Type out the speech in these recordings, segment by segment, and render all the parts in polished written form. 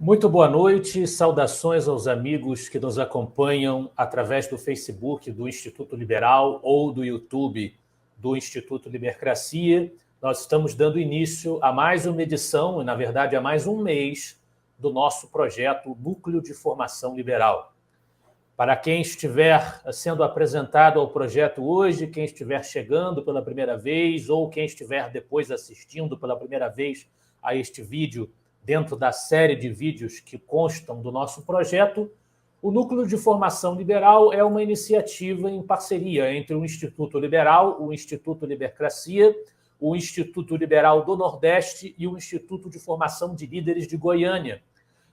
Muito boa noite, saudações aos amigos que nos acompanham através do Facebook do Instituto Liberal ou do YouTube do Instituto Libercracia. Nós estamos dando início a mais uma edição, e na verdade a mais um mês, do nosso projeto Núcleo de Formação Liberal. Para quem estiver sendo apresentado ao projeto hoje, quem estiver chegando pela primeira vez ou quem estiver depois assistindo pela primeira vez a este vídeo, dentro da série de vídeos que constam do nosso projeto, o Núcleo de Formação Liberal é uma iniciativa em parceria entre o Instituto Liberal, o Instituto Libercracia, o Instituto Liberal do Nordeste e o Instituto de Formação de Líderes de Goiânia.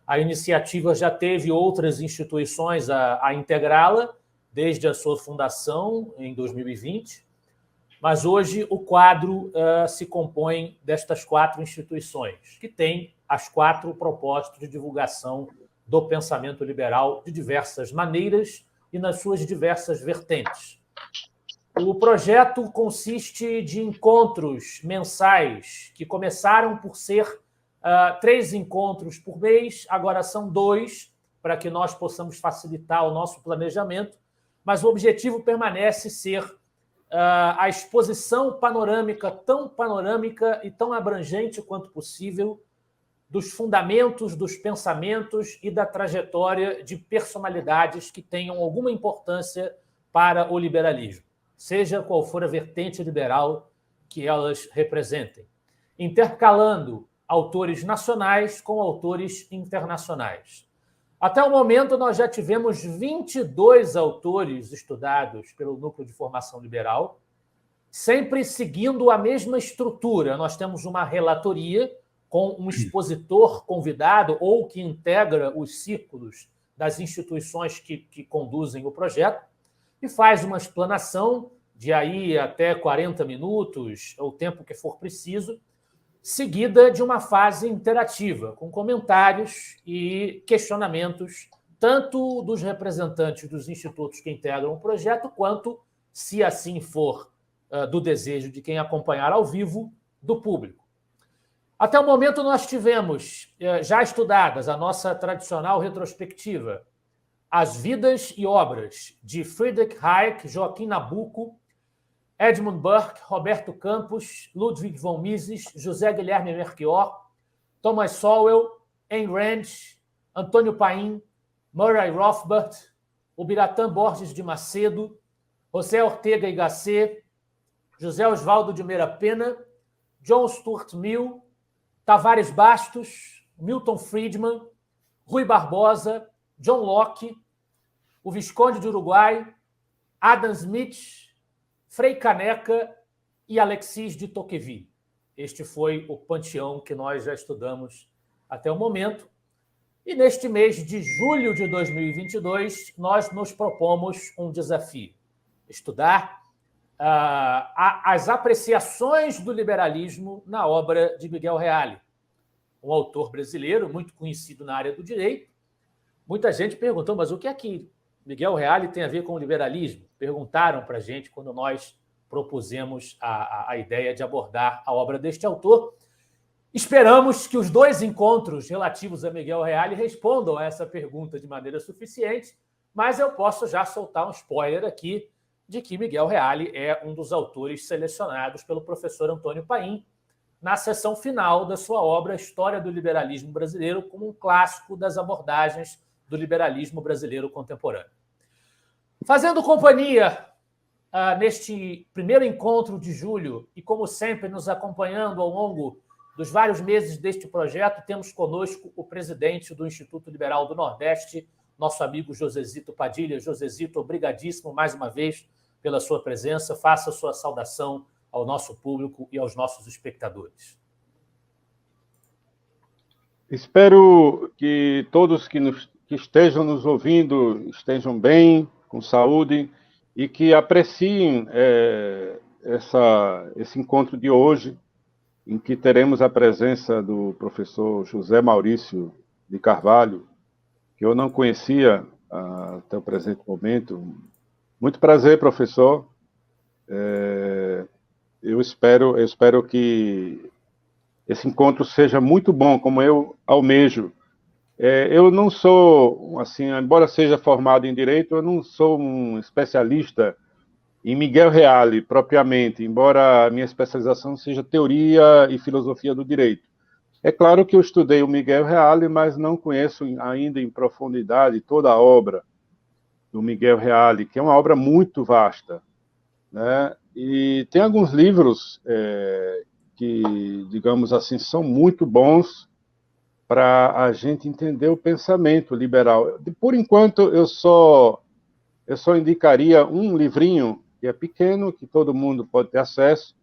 A iniciativa já teve outras instituições a integrá-la, desde a sua fundação, em 2020, mas hoje o quadro se compõe destas 4 instituições, que têm as 4 propósitos de divulgação do pensamento liberal de diversas maneiras e nas suas diversas vertentes. O projeto consiste de encontros mensais, que começaram por ser 3 encontros por mês, agora são 2, para que nós possamos facilitar o nosso planejamento, mas o objetivo permanece ser a exposição panorâmica, tão panorâmica e tão abrangente quanto possível, dos fundamentos, dos pensamentos e da trajetória de personalidades que tenham alguma importância para o liberalismo, seja qual for a vertente liberal que elas representem, intercalando autores nacionais com autores internacionais. Até o momento, nós já tivemos 22 autores estudados pelo Núcleo de Formação Liberal, sempre seguindo a mesma estrutura. Nós temos uma relatoria com um expositor convidado ou que integra os círculos das instituições que conduzem o projeto e faz uma explanação de aí até 40 minutos, ou o tempo que for preciso, seguida de uma fase interativa, com comentários e questionamentos, tanto dos representantes dos institutos que integram o projeto, quanto, se assim for do desejo de quem acompanhar ao vivo, do público. Até o momento, nós tivemos já estudadas a nossa tradicional retrospectiva, As Vidas e Obras de Friedrich Hayek, Joaquim Nabuco, Edmund Burke, Roberto Campos, Ludwig von Mises, José Guilherme Melchior, Thomas Sowell, Ayn Rand, Antônio Paim, Murray Rothbard, o Biratã Borges de Macedo, José Ortega y Gasset, José Osvaldo de Meira Pena, John Stuart Mill, Tavares Bastos, Milton Friedman, Rui Barbosa, John Locke, o Visconde de Uruguai, Adam Smith, Frei Caneca e Alexis de Tocqueville. Este foi o panteão que nós já estudamos até o momento. E neste mês de julho de 2022, nós nos propomos um desafio: estudar as apreciações do liberalismo na obra de Miguel Reale, um autor brasileiro muito conhecido na área do direito. Muita gente perguntou, mas o que é que Miguel Reale tem a ver com o liberalismo? Perguntaram para a gente quando nós propusemos a ideia de abordar a obra deste autor. Esperamos que os 2 encontros relativos a Miguel Reale respondam a essa pergunta de maneira suficiente, mas eu posso já soltar um spoiler aqui de que Miguel Reale é um dos autores selecionados pelo professor Antônio Paim na seção final da sua obra História do Liberalismo Brasileiro, como um clássico das abordagens do liberalismo brasileiro contemporâneo. Fazendo companhia neste primeiro encontro de julho e, como sempre, nos acompanhando ao longo dos vários meses deste projeto, temos conosco o presidente do Instituto Liberal do Nordeste, nosso amigo Josezito Padilha. Josezito, obrigadíssimo mais uma vez pela sua presença. Faça a sua saudação ao nosso público e aos nossos espectadores. Espero que todos que estejam nos ouvindo estejam bem, com saúde, e que apreciem esse encontro de hoje, em que teremos a presença do professor José Maurício de Carvalho, que eu não conhecia até o presente momento. Muito prazer, professor. Eu espero que esse encontro seja muito bom, como eu almejo Eu não sou, assim, embora seja formado em Direito, eu não sou um especialista em Miguel Reale, propriamente, embora a minha especialização seja Teoria e Filosofia do Direito. É claro que eu estudei o Miguel Reale, mas não conheço ainda em profundidade toda a obra do Miguel Reale, que é uma obra muito vasta, né? E tem alguns livros que, digamos assim, são muito bons para a gente entender o pensamento liberal. Por enquanto, eu só indicaria um livrinho que é pequeno, que todo mundo pode ter acesso,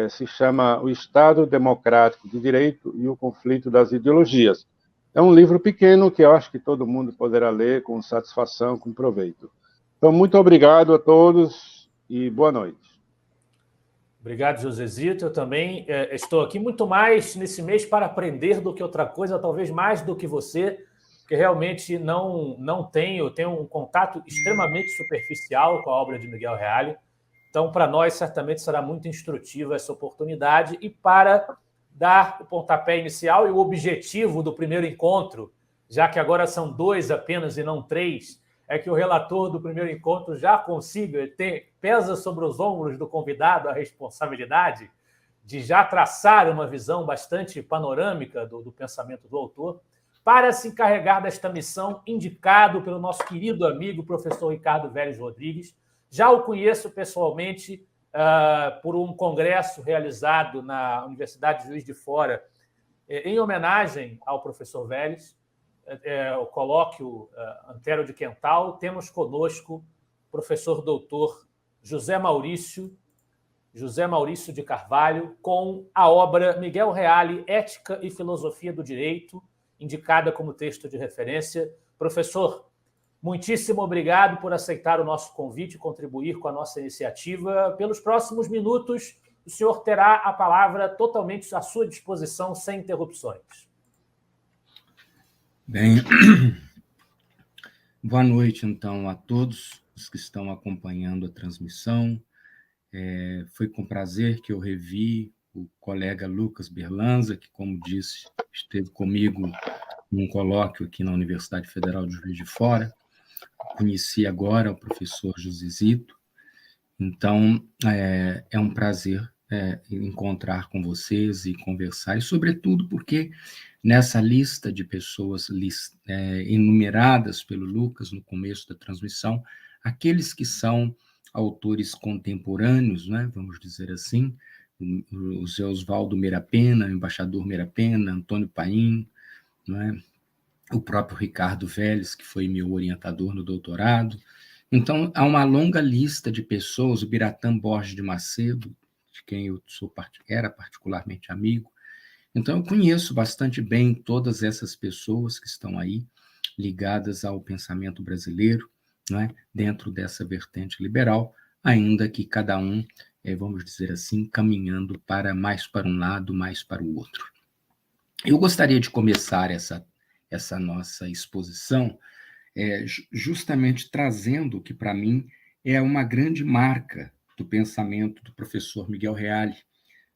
se chama O Estado Democrático de Direito e o Conflito das Ideologias. É um livro pequeno que eu acho que todo mundo poderá ler com satisfação, com proveito. Então, muito obrigado a todos e boa noite. Obrigado, Josezito. Eu também estou aqui muito mais nesse mês para aprender do que outra coisa, talvez mais do que você, porque realmente não tenho um contato extremamente superficial com a obra de Miguel Reale. Então, para nós, certamente será muito instrutiva essa oportunidade. E para dar o pontapé inicial e o objetivo do primeiro encontro, já que agora são 2 apenas e não 3, é que o relator do primeiro encontro já consiga, pesa sobre os ombros do convidado a responsabilidade de já traçar uma visão bastante panorâmica do pensamento do autor, para se encarregar desta missão, indicado pelo nosso querido amigo, professor Ricardo Vélez Rodrigues. Já o conheço pessoalmente por um congresso realizado na Universidade de Juiz de Fora, em homenagem ao professor Vélez, o colóquio Antero de Quental. Temos conosco o professor doutor José Maurício de Carvalho, com a obra Miguel Reale, Ética e Filosofia do Direito, indicada como texto de referência. Professor, muitíssimo obrigado por aceitar o nosso convite e contribuir com a nossa iniciativa. Pelos próximos minutos, o senhor terá a palavra totalmente à sua disposição, sem interrupções. Bem, boa noite, então, a todos os que estão acompanhando a transmissão. Foi com prazer que eu revi o colega Lucas Berlanza, que, como disse, esteve comigo num colóquio aqui na Universidade Federal de Juiz de Fora. Conheci agora o professor Josezito. Então, é um prazer encontrar com vocês e conversar, e, sobretudo, porque nessa lista de pessoas enumeradas pelo Lucas no começo da transmissão, aqueles que são autores contemporâneos, né, vamos dizer assim, o Zé Osvaldo Meira Pena, o embaixador Meira Pena, Antônio Paim, né, o próprio Ricardo Vélez, que foi meu orientador no doutorado. Então, há uma longa lista de pessoas, o Biratã Borges de Macedo, de quem eu era particularmente amigo. Então, eu conheço bastante bem todas essas pessoas que estão aí, ligadas ao pensamento brasileiro, né, dentro dessa vertente liberal, ainda que cada um, vamos dizer assim, caminhando mais para um lado, mais para o outro. Eu gostaria de começar essa nossa exposição justamente trazendo o que, para mim, é uma grande marca do pensamento do professor Miguel Reale.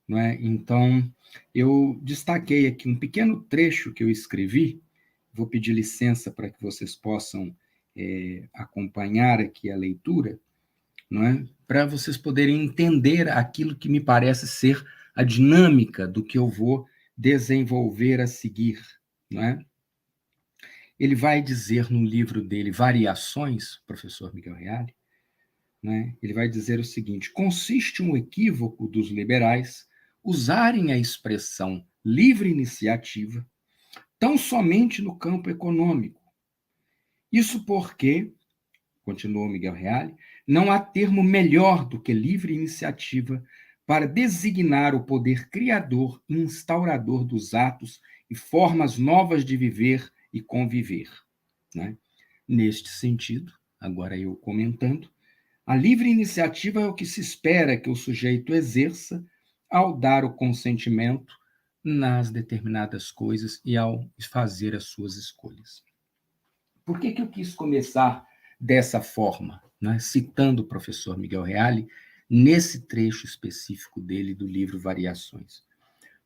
Não é? Então, eu destaquei aqui um pequeno trecho que eu escrevi, vou pedir licença para que vocês possam acompanhar aqui a leitura, não é? Para vocês poderem entender aquilo que me parece ser a dinâmica do que eu vou desenvolver a seguir. Não é? Ele vai dizer no livro dele, Variações, professor Miguel Reale, né? Ele vai dizer o seguinte: consiste um equívoco dos liberais usarem a expressão livre iniciativa tão somente no campo econômico. Isso porque, continuou Miguel Reale, não há termo melhor do que livre iniciativa para designar o poder criador e instaurador dos atos e formas novas de viver e conviver. Né? Neste sentido, agora eu comentando, a livre iniciativa é o que se espera que o sujeito exerça ao dar o consentimento nas determinadas coisas e ao fazer as suas escolhas. Por que eu quis começar dessa forma, né? Citando o professor Miguel Reale, nesse trecho específico dele do livro Variações?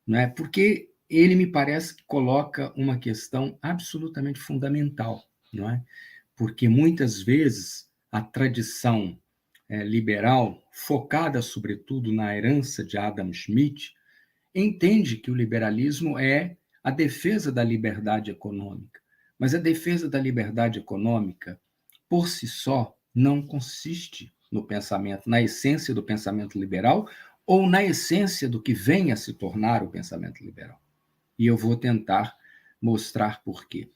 Né? Porque ele me parece que coloca uma questão absolutamente fundamental, não é? Porque muitas vezes a tradição liberal, focada sobretudo na herança de Adam Smith, entende que o liberalismo é a defesa da liberdade econômica. Mas a defesa da liberdade econômica, por si só, não consiste no pensamento, na essência do pensamento liberal ou na essência do que vem a se tornar o pensamento liberal. E eu vou tentar mostrar por quê.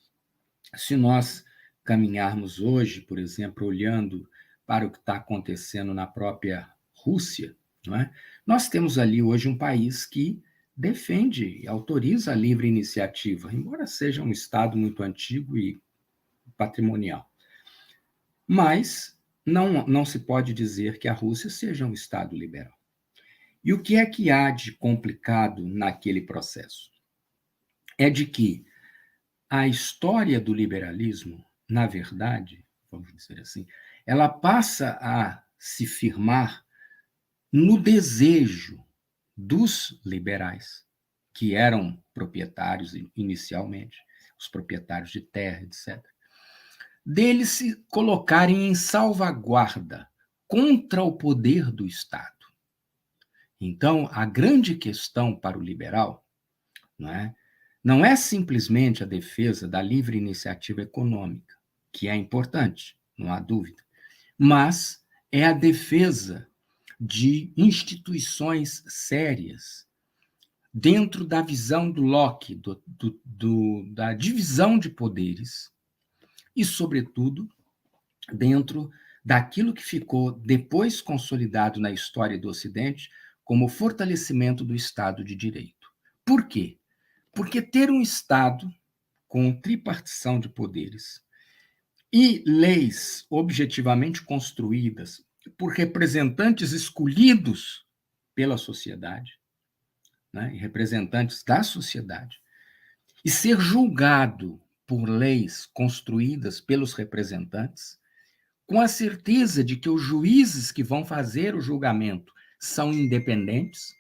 Se nós caminharmos hoje, por exemplo, olhando para o que está acontecendo na própria Rússia, não é? Nós temos ali hoje um país que defende e autoriza a livre iniciativa, embora seja um Estado muito antigo e patrimonial. Mas não se pode dizer que a Rússia seja um Estado liberal. E o que é que há de complicado naquele processo? É de que a história do liberalismo, na verdade, vamos dizer assim, ela passa a se firmar no desejo dos liberais, que eram proprietários inicialmente, os proprietários de terra, etc., deles se colocarem em salvaguarda contra o poder do Estado. Então, a grande questão para o liberal não é simplesmente a defesa da livre iniciativa econômica, que é importante, não há dúvida, mas é a defesa de instituições sérias dentro da visão do Locke, da divisão de poderes e, sobretudo, dentro daquilo que ficou depois consolidado na história do Ocidente como o fortalecimento do Estado de Direito. Por quê? Porque ter um Estado com tripartição de poderes e leis objetivamente construídas por representantes escolhidos pela sociedade, né, e representantes da sociedade, e ser julgado por leis construídas pelos representantes, com a certeza de que os juízes que vão fazer o julgamento são independentes.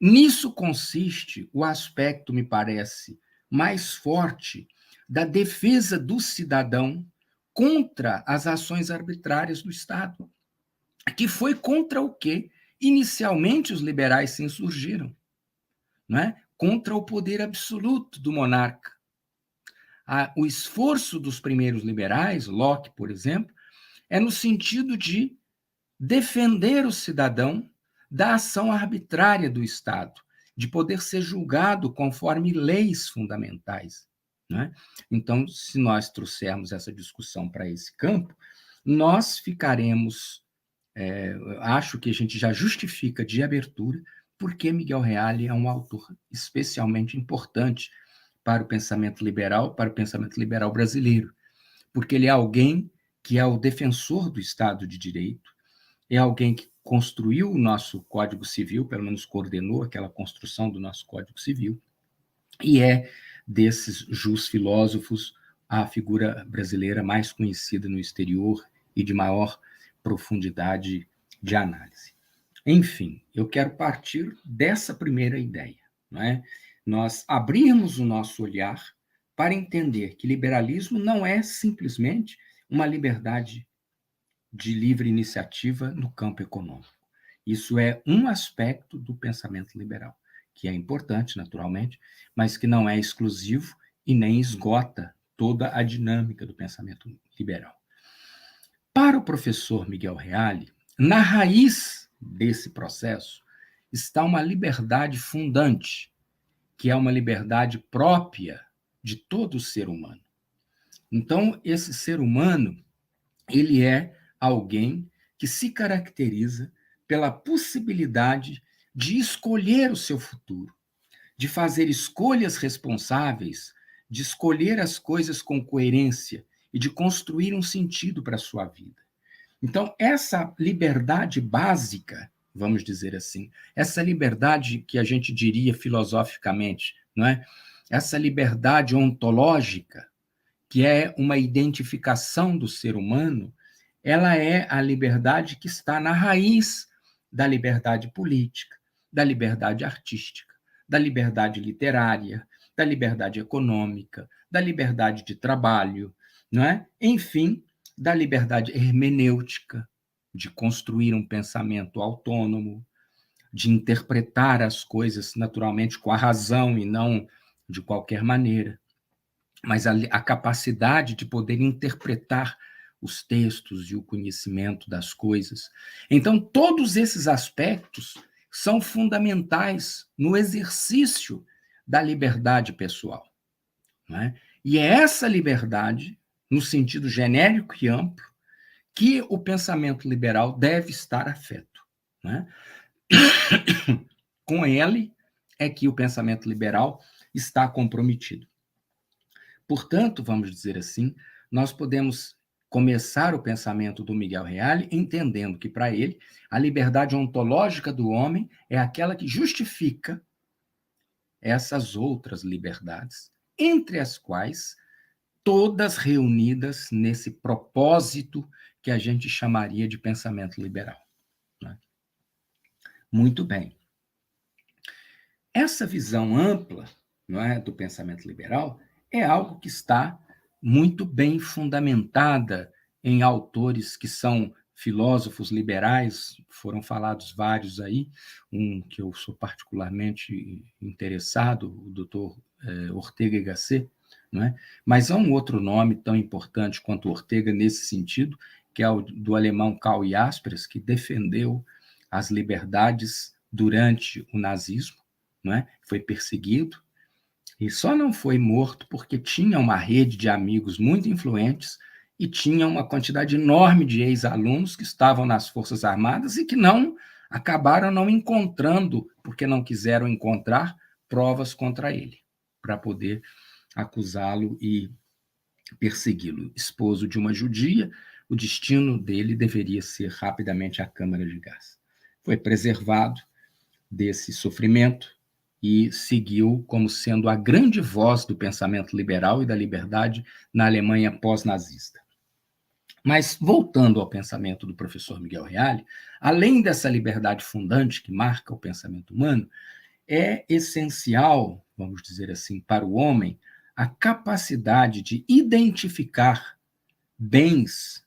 Nisso consiste o aspecto, me parece, mais forte da defesa do cidadão contra as ações arbitrárias do Estado, que foi contra o que inicialmente os liberais se insurgiram, não é? Contra o poder absoluto do monarca. O esforço dos primeiros liberais, Locke, por exemplo, é no sentido de defender o cidadão da ação arbitrária do Estado, de poder ser julgado conforme leis fundamentais. Né? Então, se nós trouxermos essa discussão para esse campo, nós ficaremos, acho que a gente já justifica de abertura porque Miguel Reale é um autor especialmente importante para o pensamento liberal brasileiro, porque ele é alguém que é o defensor do Estado de Direito, é alguém que construiu o nosso Código Civil, pelo menos coordenou aquela construção do nosso Código Civil, e é desses jus-filósofos a figura brasileira mais conhecida no exterior e de maior profundidade de análise. Enfim, eu quero partir dessa primeira ideia, não é? Nós abrirmos o nosso olhar para entender que liberalismo não é simplesmente uma liberdade de livre iniciativa no campo econômico. Isso é um aspecto do pensamento liberal, que é importante, naturalmente, mas que não é exclusivo e nem esgota toda a dinâmica do pensamento liberal. Para o professor Miguel Reale, na raiz desse processo está uma liberdade fundante, que é uma liberdade própria de todo ser humano. Então, esse ser humano, ele é alguém que se caracteriza pela possibilidade de escolher o seu futuro, de fazer escolhas responsáveis, de escolher as coisas com coerência e de construir um sentido para a sua vida. Então, essa liberdade básica, vamos dizer assim, essa liberdade que a gente diria filosoficamente, não é? Essa liberdade ontológica, que é uma identificação do ser humano, ela é a liberdade que está na raiz da liberdade política, da liberdade artística, da liberdade literária, da liberdade econômica, da liberdade de trabalho, não é? Enfim, da liberdade hermenêutica, de construir um pensamento autônomo, de interpretar as coisas naturalmente com a razão e não de qualquer maneira, mas a capacidade de poder interpretar os textos e o conhecimento das coisas. Então, todos esses aspectos são fundamentais no exercício da liberdade pessoal, não é? E é essa liberdade, no sentido genérico e amplo, que o pensamento liberal deve estar afeto, não é? Com ele é que o pensamento liberal está comprometido. Portanto, vamos dizer assim, nós podemos começar o pensamento do Miguel Reale entendendo que, para ele, a liberdade ontológica do homem é aquela que justifica essas outras liberdades, entre as quais todas reunidas nesse propósito que a gente chamaria de pensamento liberal, né? Muito bem. Essa visão ampla, não é, do pensamento liberal é algo que está muito bem fundamentada em autores que são filósofos liberais, foram falados vários aí, um que eu sou particularmente interessado, o doutor Ortega y Gasset, não é? Mas há um outro nome tão importante quanto Ortega nesse sentido, que é o do alemão Karl Jaspers, que defendeu as liberdades durante o nazismo, não é? Foi perseguido, e só não foi morto porque tinha uma rede de amigos muito influentes e tinha uma quantidade enorme de ex-alunos que estavam nas Forças Armadas e que acabaram não encontrando, porque não quiseram encontrar provas contra ele, para poder acusá-lo e persegui-lo. Esposo de uma judia, o destino dele deveria ser rapidamente a câmara de gás. Foi preservado desse sofrimento e seguiu como sendo a grande voz do pensamento liberal e da liberdade na Alemanha pós-nazista. Mas, voltando ao pensamento do professor Miguel Reale, além dessa liberdade fundante que marca o pensamento humano, é essencial, vamos dizer assim, para o homem, a capacidade de identificar bens,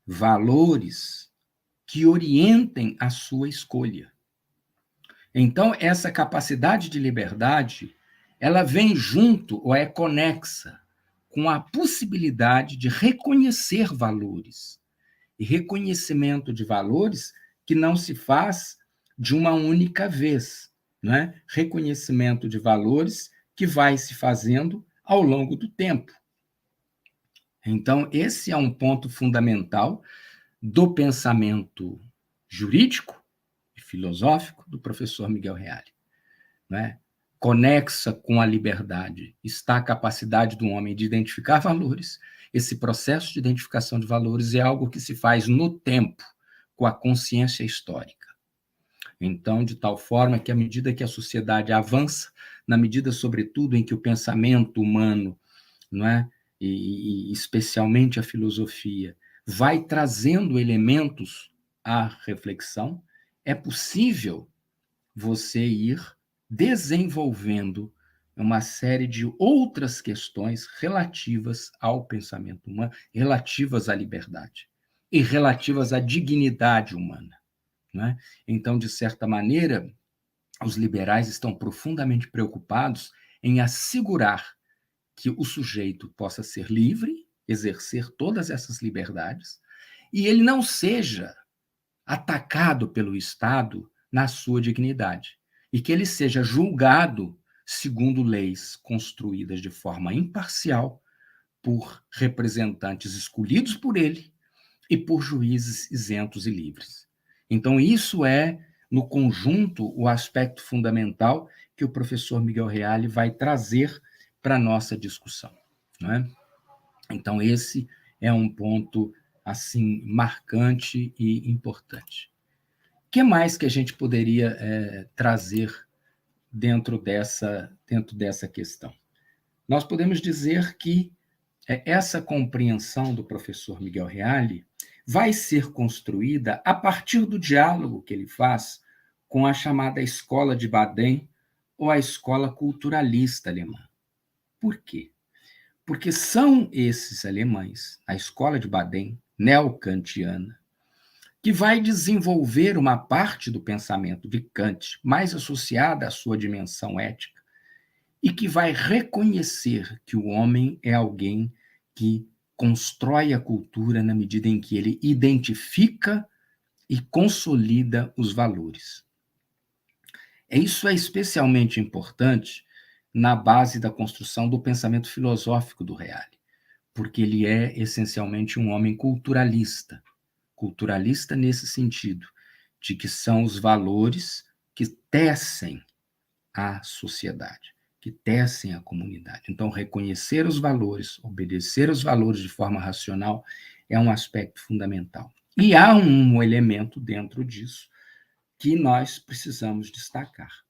valores que orientem a sua escolha. Então, essa capacidade de liberdade, ela vem junto ou é conexa com a possibilidade de reconhecer valores. E reconhecimento de valores que não se faz de uma única vez, não é? Reconhecimento de valores que vai se fazendo ao longo do tempo. Então, esse é um ponto fundamental do pensamento jurídico e filosófico do professor Miguel Reale, né? Conexa com a liberdade está a capacidade do homem de identificar valores. Esse processo de identificação de valores é algo que se faz no tempo, com a consciência histórica. Então, de tal forma que, à medida que a sociedade avança, na medida, sobretudo, em que o pensamento humano, não é, e especialmente a filosofia, vai trazendo elementos à reflexão, é possível você ir desenvolvendo uma série de outras questões relativas ao pensamento humano, relativas à liberdade e relativas à dignidade humana, né? Então, de certa maneira, os liberais estão profundamente preocupados em assegurar que o sujeito possa ser livre, exercer todas essas liberdades, e ele não seja atacado pelo Estado na sua dignidade, e que ele seja julgado segundo leis construídas de forma imparcial por representantes escolhidos por ele e por juízes isentos e livres. Então, isso é, no conjunto, o aspecto fundamental que o professor Miguel Reale vai trazer para a nossa discussão, não é? Então, esse é um ponto assim marcante e importante. O que mais que a gente poderia trazer dentro dessa questão? Nós podemos dizer que essa compreensão do professor Miguel Reale vai ser construída a partir do diálogo que ele faz com a chamada Escola de Baden ou a escola culturalista alemã. Por quê? Porque são esses alemães, a escola de Baden, neokantiana, que vai desenvolver uma parte do pensamento de Kant mais associada à sua dimensão ética e que vai reconhecer que o homem é alguém que constrói a cultura na medida em que ele identifica e consolida os valores. Isso é especialmente importante na base da construção do pensamento filosófico do Reale, porque ele é essencialmente um homem culturalista. Culturalista nesse sentido, de que são os valores que tecem a sociedade, que tecem a comunidade. Então, reconhecer os valores, obedecer os valores de forma racional é um aspecto fundamental. E há um elemento dentro disso que nós precisamos destacar,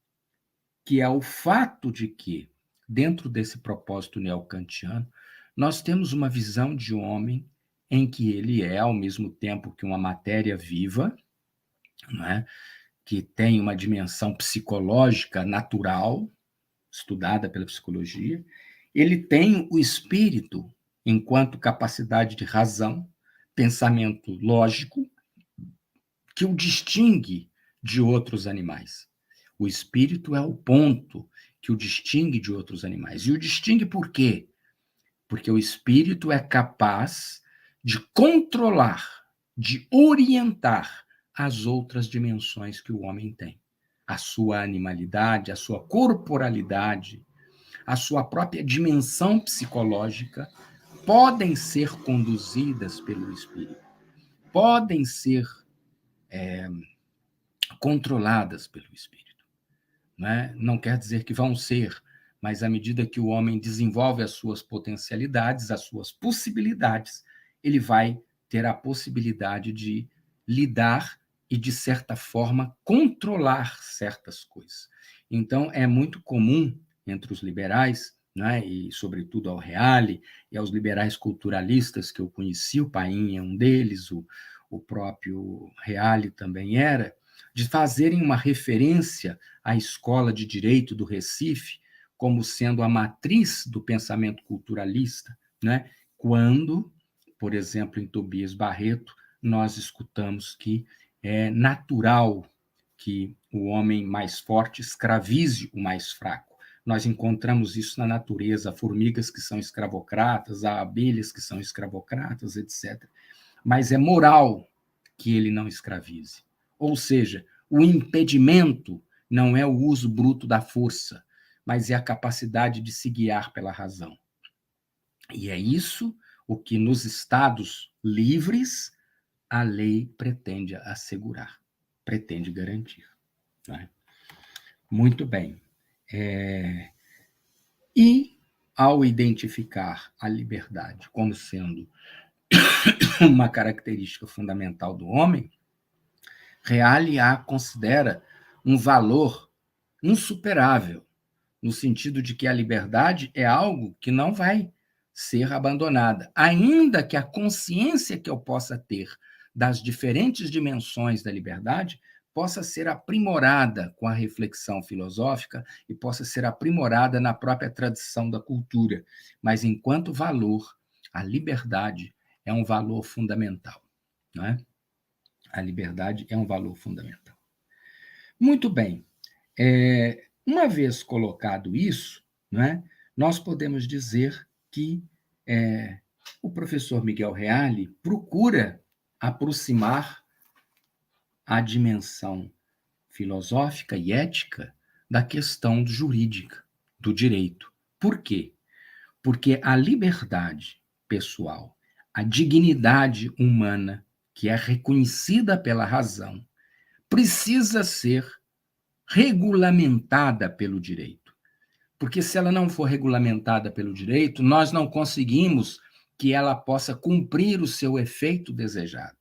que é o fato de que, dentro desse propósito neokantiano, nós temos uma visão de homem em que ele é, ao mesmo tempo que uma matéria viva, não é? Que tem uma dimensão psicológica natural, estudada pela psicologia, ele tem o espírito enquanto capacidade de razão, pensamento lógico, que o distingue de outros animais. O espírito é o ponto que o distingue de outros animais. E o distingue por quê? Porque o espírito é capaz de controlar, de orientar as outras dimensões que o homem tem. A sua animalidade, a sua corporalidade, a sua própria dimensão psicológica podem ser conduzidas pelo espírito, podem ser controladas pelo espírito. Não quer dizer que vão ser, mas à medida que o homem desenvolve as suas potencialidades, as suas possibilidades, ele vai ter a possibilidade de lidar e, de certa forma, controlar certas coisas. Então, é muito comum entre os liberais, e sobretudo ao Reale, e aos liberais culturalistas que eu conheci, o Paim é um deles, o próprio Reale também era, de fazerem uma referência à Escola de Direito do Recife como sendo a matriz do pensamento culturalista, quando, por exemplo, em Tobias Barreto, nós escutamos que é natural que o homem mais forte escravize o mais fraco. Nós encontramos isso na natureza, há formigas que são escravocratas, há abelhas que são escravocratas, etc. Mas é moral que ele não escravize. Ou seja, o impedimento não é o uso bruto da força, mas é a capacidade de se guiar pela razão. E é isso o que nos estados livres a lei pretende assegurar, pretende garantir. Muito bem. E, ao identificar a liberdade como sendo uma característica fundamental do homem, Reale a considera um valor insuperável, no sentido de que a liberdade é algo que não vai ser abandonada, ainda que a consciência que eu possa ter das diferentes dimensões da liberdade possa ser aprimorada com a reflexão filosófica e possa ser aprimorada na própria tradição da cultura. Mas, enquanto valor, a liberdade é um valor fundamental. Não é? A liberdade é um valor fundamental. Muito bem. Uma vez colocado isso, nós podemos dizer que o professor Miguel Reale procura aproximar a dimensão filosófica e ética da questão jurídica, do direito. Por quê? Porque a liberdade pessoal, a dignidade humana, que é reconhecida pela razão, precisa ser regulamentada pelo direito. Porque se ela não for regulamentada pelo direito, nós não conseguimos que ela possa cumprir o seu efeito desejado.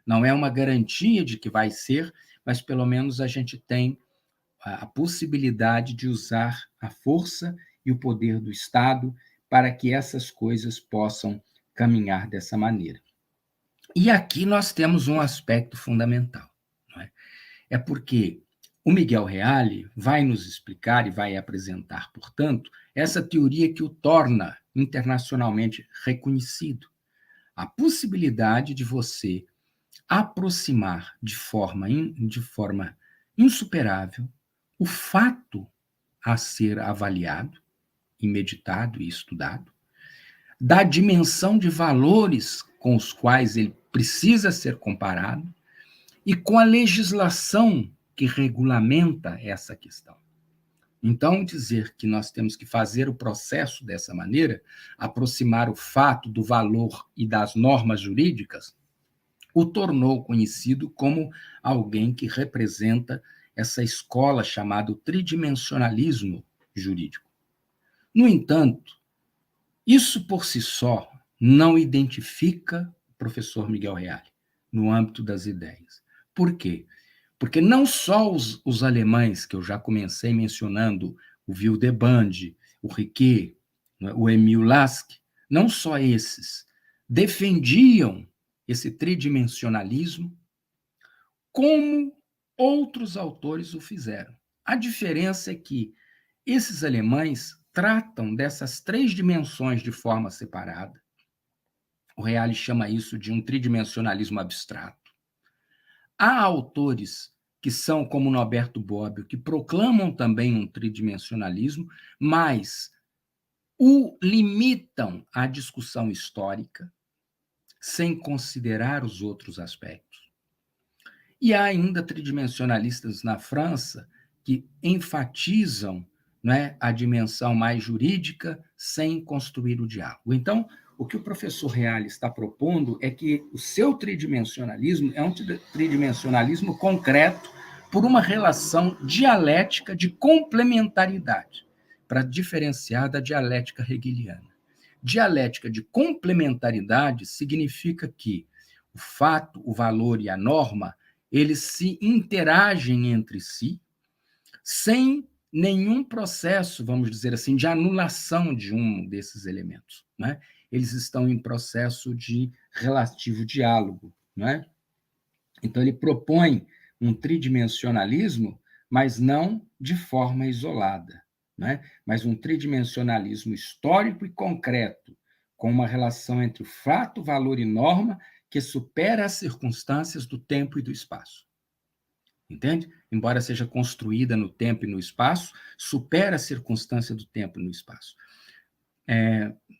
Não é uma garantia de que vai ser, mas pelo menos a gente tem a possibilidade de usar a força e o poder do Estado para que essas coisas possam caminhar dessa maneira. E aqui nós temos um aspecto fundamental. É porque o Miguel Reale vai nos explicar e vai apresentar, portanto, essa teoria que o torna internacionalmente reconhecido. A possibilidade de você aproximar de forma insuperável o fato a ser avaliado, e meditado e estudado, da dimensão de valores com os quais ele precisa ser comparado e com a legislação que regulamenta essa questão. Então, dizer que nós temos que fazer o processo dessa maneira, aproximar o fato do valor e das normas jurídicas, o tornou conhecido como alguém que representa essa escola chamada tridimensionalismo jurídico. No entanto, isso por si só não identifica o professor Miguel Reale no âmbito das ideias. Por quê? Porque não só os alemães, que eu já comecei mencionando, o Wildeband, o Riquet, o Emil Lask, não só esses defendiam esse tridimensionalismo, como outros autores o fizeram. A diferença é que esses alemães tratam dessas três dimensões de forma separada. O Reale chama isso de um tridimensionalismo abstrato. Há autores que são como Norberto Bobbio, que proclamam também um tridimensionalismo, mas o limitam à discussão histórica, sem considerar os outros aspectos. E há ainda tridimensionalistas na França que enfatizam, né, a dimensão mais jurídica sem construir o diálogo. Então, o que o professor Reale está propondo é que o seu tridimensionalismo é um tridimensionalismo concreto por uma relação dialética de complementaridade, para diferenciar da dialética hegeliana. Dialética de complementaridade significa que o fato, o valor e a norma, eles se interagem entre si sem nenhum processo, vamos dizer assim, de anulação de um desses elementos, né? Eles estão em processo de relativo diálogo, né? Então, ele propõe um tridimensionalismo, mas não de forma isolada, né? Mas um tridimensionalismo histórico e concreto, com uma relação entre o fato, valor e norma que supera as circunstâncias do tempo e do espaço. Entende? Embora seja construída no tempo e no espaço, supera a circunstância do tempo e no espaço.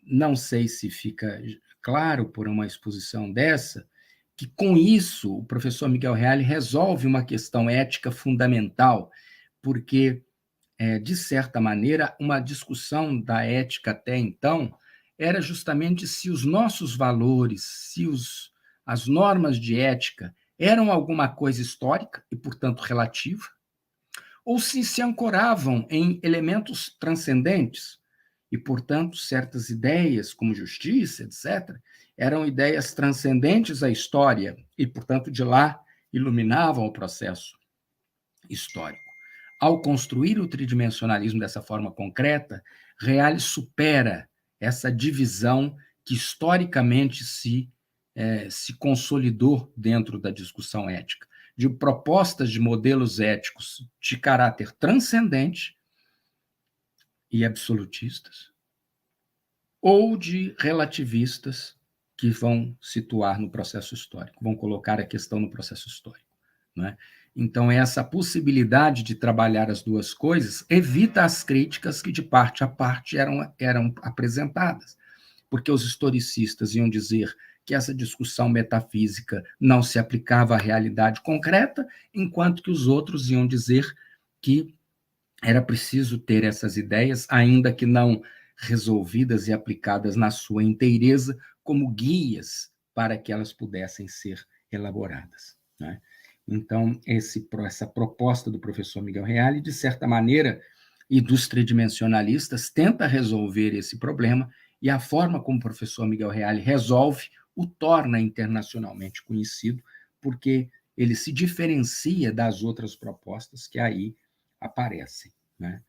Não sei se fica claro por uma exposição dessa, que com isso o professor Miguel Reale resolve uma questão ética fundamental, porque, de certa maneira, uma discussão da ética até então era justamente se os nossos valores, se as normas de ética eram alguma coisa histórica e, portanto, relativa, ou se ancoravam em elementos transcendentes e, portanto, certas ideias, como justiça, etc., eram ideias transcendentes à história e, portanto, de lá iluminavam o processo histórico. Ao construir o tridimensionalismo dessa forma concreta, Reale supera essa divisão que historicamente se consolidou dentro da discussão ética, de propostas de modelos éticos de caráter transcendente e absolutistas, ou de relativistas que vão situar no processo histórico, vão colocar a questão no processo histórico, não é? Então, essa possibilidade de trabalhar as duas coisas evita as críticas que, de parte a parte, eram apresentadas, porque os historicistas iam dizer que essa discussão metafísica não se aplicava à realidade concreta, enquanto que os outros iam dizer que era preciso ter essas ideias, ainda que não resolvidas e aplicadas na sua inteireza, como guias para que elas pudessem ser elaboradas, né? Então, essa proposta do professor Miguel Reale, de certa maneira, e dos tridimensionalistas, tenta resolver esse problema, e a forma como o professor Miguel Reale resolve o torna internacionalmente conhecido, porque ele se diferencia das outras propostas que aí aparecem, né?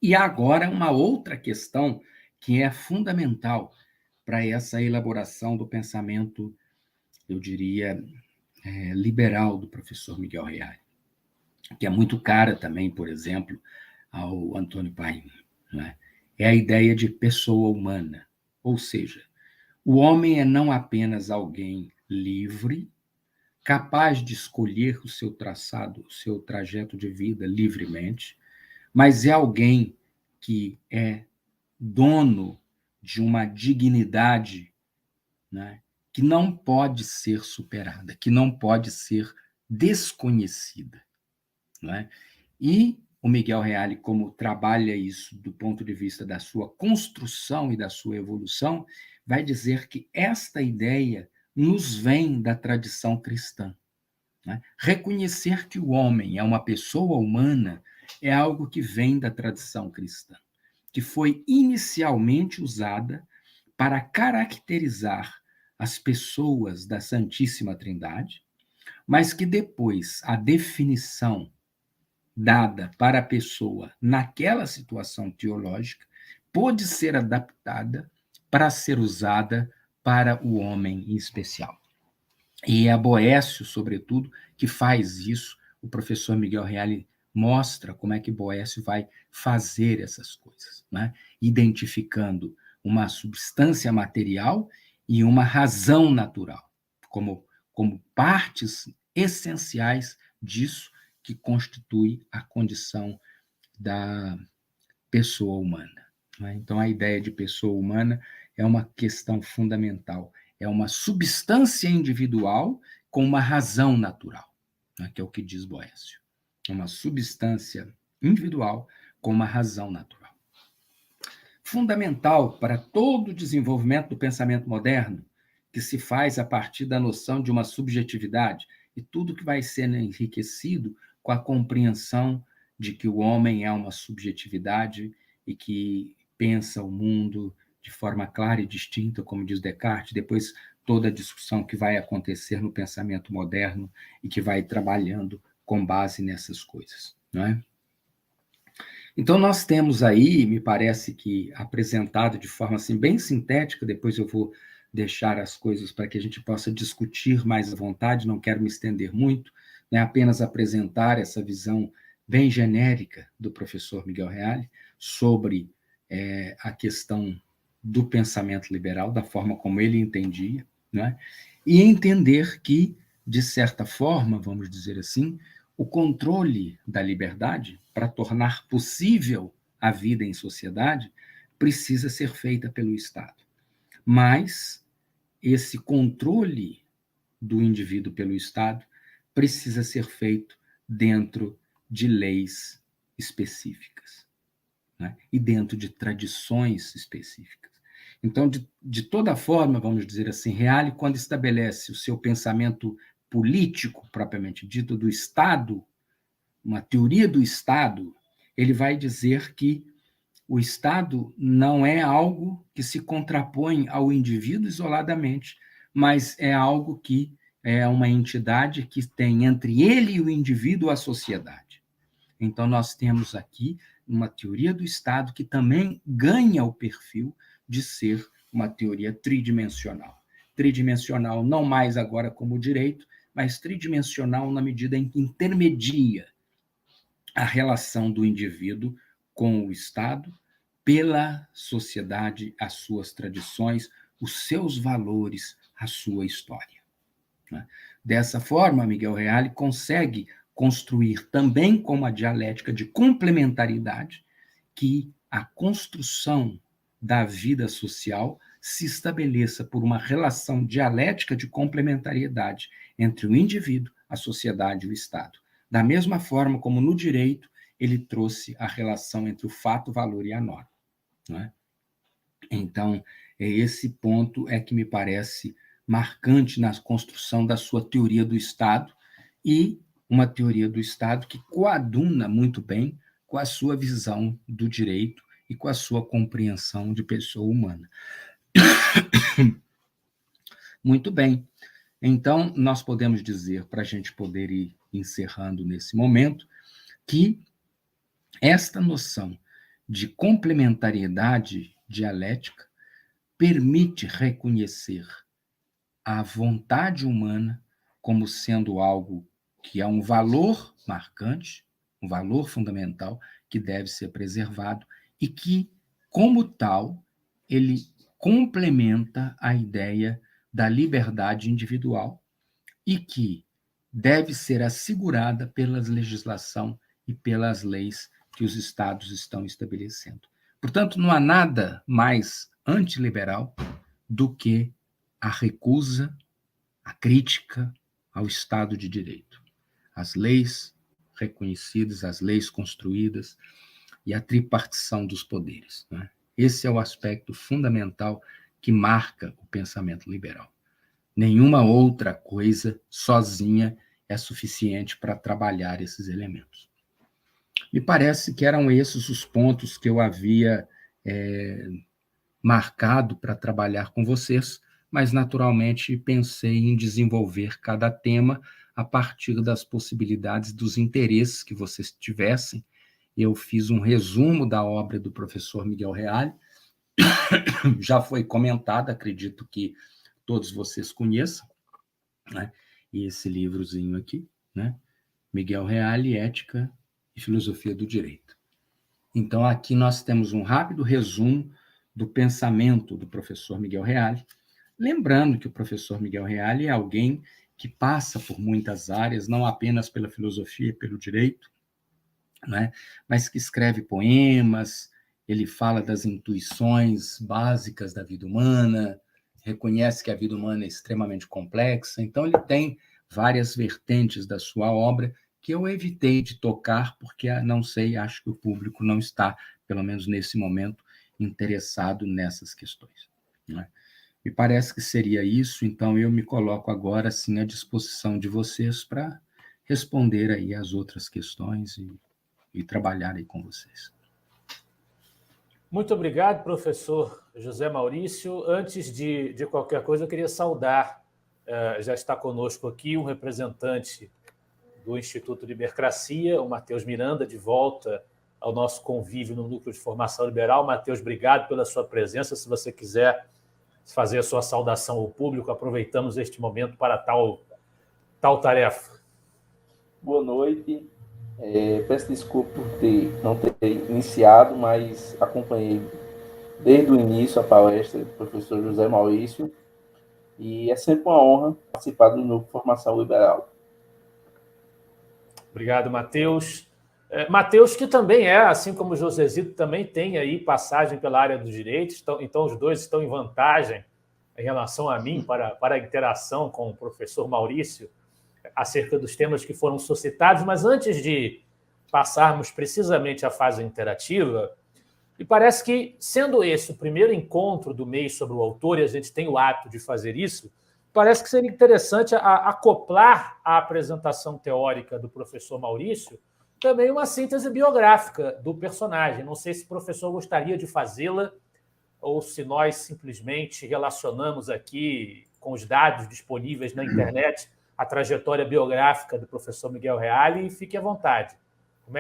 E agora uma outra questão que é fundamental para essa elaboração do pensamento, eu diria, liberal do professor Miguel Reale, que é muito cara também, por exemplo, ao Antônio Paim, né? É a ideia de pessoa humana, ou seja, o homem é não apenas alguém livre, capaz de escolher o seu traçado, o seu trajeto de vida livremente, mas é alguém que é dono de uma dignidade, né, que não pode ser superada, que não pode ser desconhecida, né? E o Miguel Reale, como trabalha isso do ponto de vista da sua construção e da sua evolução, vai dizer que esta ideia nos vem da tradição cristã, né? Reconhecer que o homem é uma pessoa humana é algo que vem da tradição cristã, que foi inicialmente usada para caracterizar as pessoas da Santíssima Trindade, mas que depois a definição dada para a pessoa naquela situação teológica pôde ser adaptada para ser usada para o homem em especial. E é a Boécio, sobretudo, que faz isso. O professor Miguel Reale mostra como é que Boécio vai fazer essas coisas, né? Identificando uma substância material e uma razão natural, como partes essenciais disso que constitui a condição da pessoa humana, né? Então, a ideia de pessoa humana é uma questão fundamental. É uma substância individual com uma razão natural, né, que é o que diz Boécio. É uma substância individual com uma razão natural. Fundamental para todo o desenvolvimento do pensamento moderno, que se faz a partir da noção de uma subjetividade, e tudo que vai sendo enriquecido com a compreensão de que o homem é uma subjetividade e que pensa o mundo de forma clara e distinta, como diz Descartes, depois toda a discussão que vai acontecer no pensamento moderno e que vai trabalhando com base nessas coisas, não é? Então, nós temos aí, me parece que apresentado de forma assim, bem sintética, depois eu vou deixar as coisas para que a gente possa discutir mais à vontade, não quero me estender muito, né, apenas apresentar essa visão bem genérica do professor Miguel Reale sobre a questão do pensamento liberal, da forma como ele entendia, né, e entender que, de certa forma, vamos dizer assim, o controle da liberdade, para tornar possível a vida em sociedade, precisa ser feita pelo Estado. Mas esse controle do indivíduo pelo Estado precisa ser feito dentro de leis específicas, né? E dentro de tradições específicas. Então, de toda forma, vamos dizer assim, Reale, quando estabelece o seu pensamento político, propriamente dito, do Estado, uma teoria do Estado, ele vai dizer que o Estado não é algo que se contrapõe ao indivíduo isoladamente, mas é algo que é uma entidade que tem entre ele e o indivíduo a sociedade. Então, nós temos aqui uma teoria do Estado que também ganha o perfil de ser uma teoria tridimensional. Tridimensional não mais agora como direito, mas tridimensional na medida em que intermedia a relação do indivíduo com o Estado, pela sociedade, as suas tradições, os seus valores, a sua história, né? Dessa forma, Miguel Reale consegue construir também com uma dialética de complementaridade que a construção da vida social se estabeleça por uma relação dialética de complementariedade entre o indivíduo, a sociedade e o Estado. Da mesma forma como no direito ele trouxe a relação entre o fato, o valor e a norma, não é? Então, esse ponto é que me parece marcante na construção da sua teoria do Estado, e uma teoria do Estado que coaduna muito bem com a sua visão do direito e com a sua compreensão de pessoa humana. Muito bem. Então, nós podemos dizer, para a gente poder ir encerrando nesse momento, que esta noção de complementariedade dialética permite reconhecer a vontade humana como sendo algo que é um valor marcante, um valor fundamental que deve ser preservado e que, como tal, ele complementa a ideia da liberdade individual e que deve ser assegurada pela legislação e pelas leis que os estados estão estabelecendo. Portanto, não há nada mais antiliberal do que a recusa, a crítica ao Estado de Direito. As leis reconhecidas, as leis construídas e a tripartição dos poderes, né? Esse é o aspecto fundamental que marca o pensamento liberal. Nenhuma outra coisa sozinha é suficiente para trabalhar esses elementos. Me parece que eram esses os pontos que eu havia marcado para trabalhar com vocês, mas naturalmente pensei em desenvolver cada tema a partir das possibilidades, dos interesses que vocês tivessem. Eu fiz um resumo da obra do professor Miguel Reale, já foi comentada, acredito que todos vocês conheçam, né? E esse livrozinho aqui, né? Miguel Reale, Ética e Filosofia do Direito. Então, aqui nós temos um rápido resumo do pensamento do professor Miguel Reale, lembrando que o professor Miguel Reale é alguém que passa por muitas áreas, não apenas pela filosofia e pelo direito, né? Mas que escreve poemas, ele fala das intuições básicas da vida humana, reconhece que a vida humana é extremamente complexa, então ele tem várias vertentes da sua obra que eu evitei de tocar, porque, não sei, acho que o público não está, pelo menos nesse momento, interessado nessas questões, né? Me parece que seria isso, então eu me coloco agora, sim, à disposição de vocês para responder aí as outras questões e trabalhar aí com vocês. Muito obrigado, professor José Maurício. Antes de qualquer coisa, eu queria saudar, já está conosco aqui um representante do Instituto Libercracia, o Matheus Miranda, de volta ao nosso convívio no Núcleo de Formação Liberal. Matheus, obrigado pela sua presença. Se você quiser fazer a sua saudação ao público, aproveitamos este momento para tal tarefa. Boa noite. Peço desculpa por não ter iniciado, mas acompanhei desde o início a palestra do professor José Maurício e é sempre uma honra participar do Núcleo de Formação Liberal. Obrigado, Matheus. Matheus, que também assim como o Josezito, também tem aí passagem pela área do direito, então os dois estão em vantagem em relação a mim para a interação com o professor Maurício acerca dos temas que foram suscitados. Mas antes de passarmos precisamente à fase interativa, me parece que, sendo esse o primeiro encontro do mês sobre o autor, e a gente tem o hábito de fazer isso, parece que seria interessante acoplar à apresentação teórica do professor Maurício também uma síntese biográfica do personagem. Não sei se o professor gostaria de fazê-la ou se nós simplesmente relacionamos aqui com os dados disponíveis na internet a trajetória biográfica do professor Miguel Reale, e fique à vontade. Como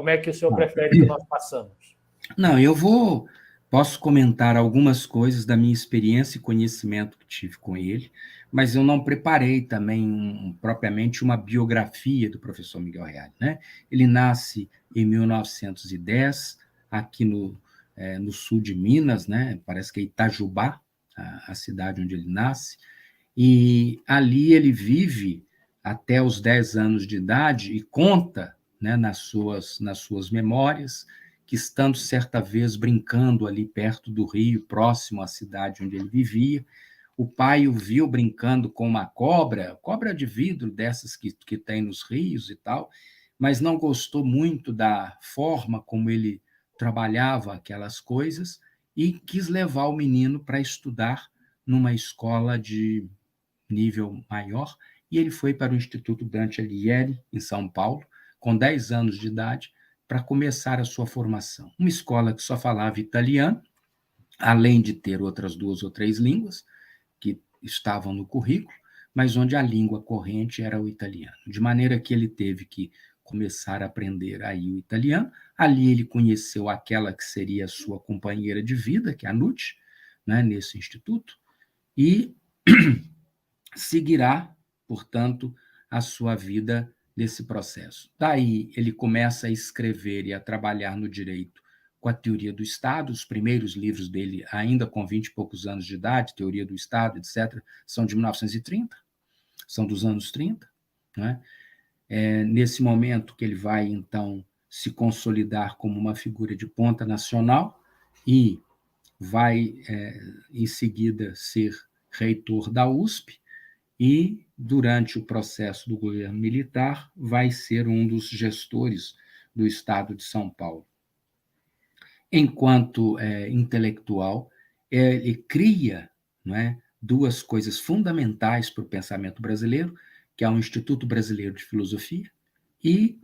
é que o senhor prefere que nós passamos? Não, posso comentar algumas coisas da minha experiência e conhecimento que tive com ele, mas eu não preparei também propriamente uma biografia do professor Miguel Reale, né? Ele nasce em 1910, aqui no sul de Minas, né? Parece que é Itajubá, a cidade onde ele nasce, e ali ele vive até os 10 anos de idade e conta, né, nas suas memórias, que estando certa vez brincando ali perto do rio, próximo à cidade onde ele vivia, o pai o viu brincando com uma cobra de vidro, dessas que tem nos rios e tal, mas não gostou muito da forma como ele trabalhava aquelas coisas e quis levar o menino para estudar numa escola de nível maior, e ele foi para o Instituto Dante Alighieri, em São Paulo, com 10 anos de idade, para começar a sua formação. Uma escola que só falava italiano, além de ter outras 2 ou 3 línguas que estavam no currículo, mas onde a língua corrente era o italiano. De maneira que ele teve que começar a aprender aí o italiano. Ali ele conheceu aquela que seria a sua companheira de vida, que é a Nucci, né, nesse instituto, e seguirá portanto, a sua vida nesse processo. Daí, ele começa a escrever e a trabalhar no direito com a teoria do Estado. Os primeiros livros dele, ainda com 20 e poucos anos de idade, Teoria do Estado, etc., são de 1930, são dos anos 30, né? Nesse momento que ele vai, então, se consolidar como uma figura de ponta nacional e vai, em seguida, ser reitor da USP e, durante o processo do governo militar, vai ser um dos gestores do Estado de São Paulo. Enquanto intelectual, ele cria, não é, duas coisas fundamentais para o pensamento brasileiro, que é o Instituto Brasileiro de Filosofia e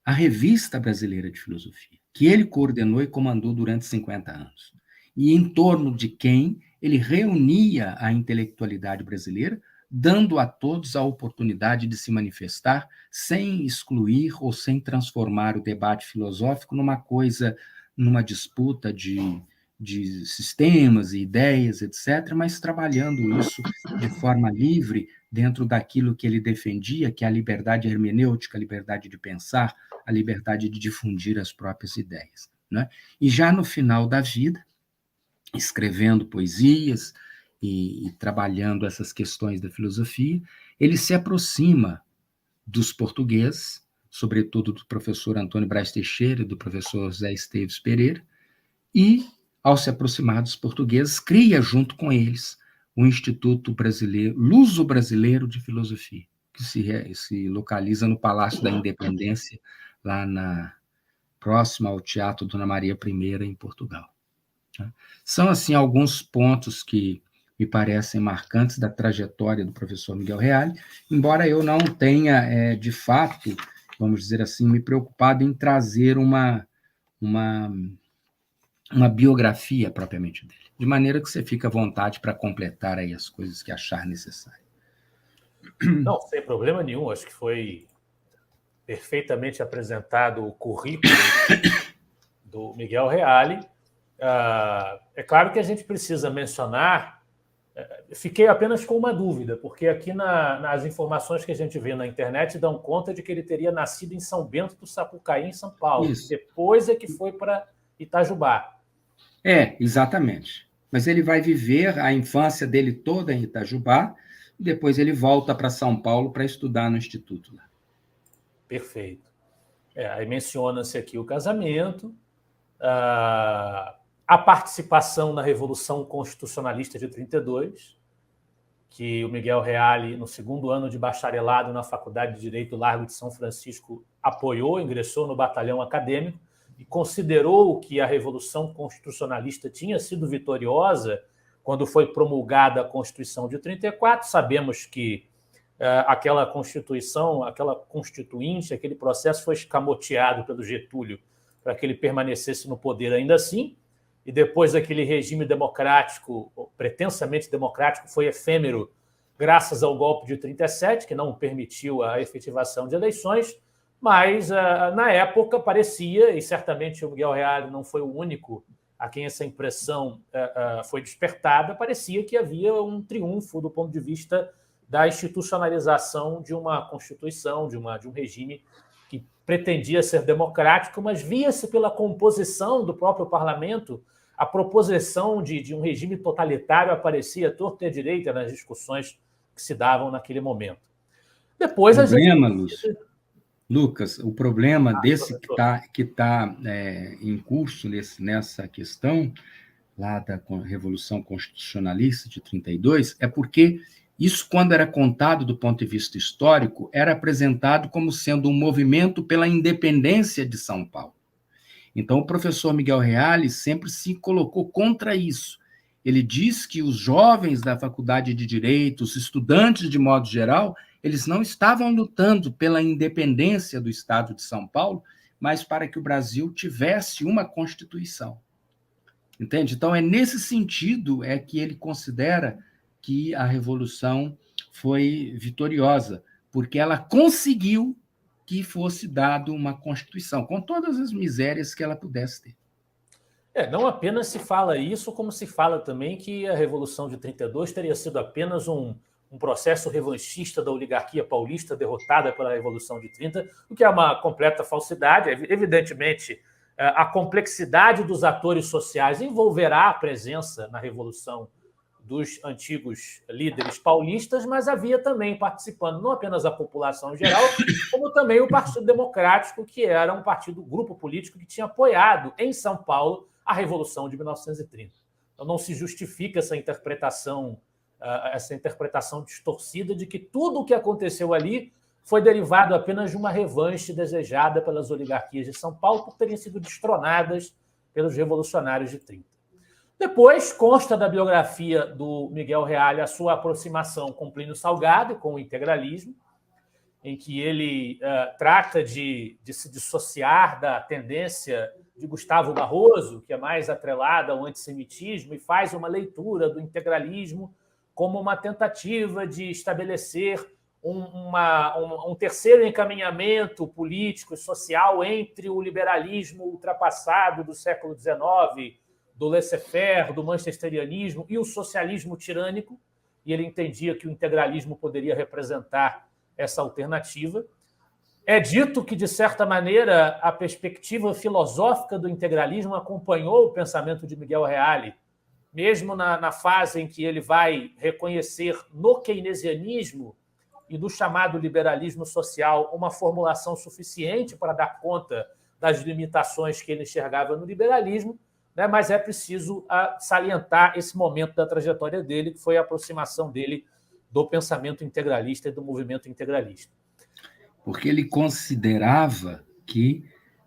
a Revista Brasileira de Filosofia, que ele coordenou e comandou durante 50 anos. E em torno de quem ele reunia a intelectualidade brasileira, dando a todos a oportunidade de se manifestar sem excluir ou sem transformar o debate filosófico numa disputa de sistemas e ideias, etc., mas trabalhando isso de forma livre dentro daquilo que ele defendia, que é a liberdade hermenêutica, a liberdade de pensar, a liberdade de difundir as próprias ideias, né? E já no final da vida, escrevendo poesias e trabalhando essas questões da filosofia, ele se aproxima dos portugueses, sobretudo do professor Antônio Braz Teixeira e do professor José Esteves Pereira, e, ao se aproximar dos portugueses, cria junto com eles o Instituto Brasileiro, Luso-Brasileiro de Filosofia, que se localiza no Palácio da Independência, lá próximo ao Teatro Dona Maria I, em Portugal. São, assim, alguns pontos que me parecem marcantes da trajetória do professor Miguel Reale, embora eu não tenha, de fato, vamos dizer assim, me preocupado em trazer uma biografia propriamente dele, de maneira que você fica à vontade para completar aí as coisas que achar necessário. Não, sem problema nenhum, acho que foi perfeitamente apresentado o currículo do Miguel Reale. É claro que a gente precisa mencionar, fiquei apenas com uma dúvida, porque aqui nas informações que a gente vê na internet dão conta de que ele teria nascido em São Bento do Sapucaí, em São Paulo. Isso. Depois é que foi para Itajubá. Exatamente. Mas ele vai viver a infância dele toda em Itajubá, e depois ele volta para São Paulo para estudar no Instituto lá. Perfeito. Aí menciona-se aqui o casamento, a participação na Revolução Constitucionalista de 32, que o Miguel Reale, no segundo ano de bacharelado na Faculdade de Direito do Largo de São Francisco, apoiou, ingressou no batalhão acadêmico e considerou que a Revolução Constitucionalista tinha sido vitoriosa quando foi promulgada a Constituição de 34. Sabemos que aquela Constituição, aquela Constituinte, aquele processo foi escamoteado pelo Getúlio para que ele permanecesse no poder ainda assim, e depois daquele regime democrático, pretensamente democrático, foi efêmero graças ao golpe de 37, que não permitiu a efetivação de eleições, mas na época parecia, e certamente o Miguel Reale não foi o único a quem essa impressão foi despertada, parecia que havia um triunfo do ponto de vista da institucionalização de uma Constituição, de um regime que pretendia ser democrático, mas via-se pela composição do próprio parlamento, a proposição de um regime totalitário aparecia torta e à direita nas discussões que se davam naquele momento. Depois a gente... Lucas, o problema desse que está em curso nessa questão lá da Revolução Constitucionalista de 32 é porque isso, quando era contado do ponto de vista histórico, era apresentado como sendo um movimento pela independência de São Paulo. Então, o professor Miguel Reale sempre se colocou contra isso. Ele diz que os jovens da Faculdade de Direito, os estudantes de modo geral, eles não estavam lutando pela independência do Estado de São Paulo, mas para que o Brasil tivesse uma Constituição. Entende? Então, é nesse sentido que ele considera que a Revolução foi vitoriosa, porque ela conseguiu que fosse dado uma Constituição, com todas as misérias que ela pudesse ter. Não apenas se fala isso, como se fala também que a Revolução de 32 teria sido apenas um um processo revanchista da oligarquia paulista derrotada pela Revolução de 30, o que é uma completa falsidade. Evidentemente, a complexidade dos atores sociais envolverá a presença na Revolução dos antigos líderes paulistas, mas havia também participando não apenas a população em geral, como também o Partido Democrático, que era um grupo político que tinha apoiado em São Paulo a Revolução de 1930. Então não se justifica essa interpretação distorcida de que tudo o que aconteceu ali foi derivado apenas de uma revanche desejada pelas oligarquias de São Paulo por terem sido destronadas pelos revolucionários de 30. Depois, consta da biografia do Miguel Reale a sua aproximação com Plínio Salgado, com o integralismo, em que ele trata de se dissociar da tendência de Gustavo Barroso, que é mais atrelada ao antissemitismo, e faz uma leitura do integralismo como uma tentativa de estabelecer um terceiro encaminhamento político e social entre o liberalismo ultrapassado do século XIX, do laissez-faire, do manchesterianismo e o socialismo tirânico, e ele entendia que o integralismo poderia representar essa alternativa. É dito que, de certa maneira, a perspectiva filosófica do integralismo acompanhou o pensamento de Miguel Reale, mesmo na fase em que ele vai reconhecer no keynesianismo e do chamado liberalismo social uma formulação suficiente para dar conta das limitações que ele enxergava no liberalismo, né? Mas é preciso salientar esse momento da trajetória dele, que foi a aproximação dele do pensamento integralista e do movimento integralista. Porque ele considerava que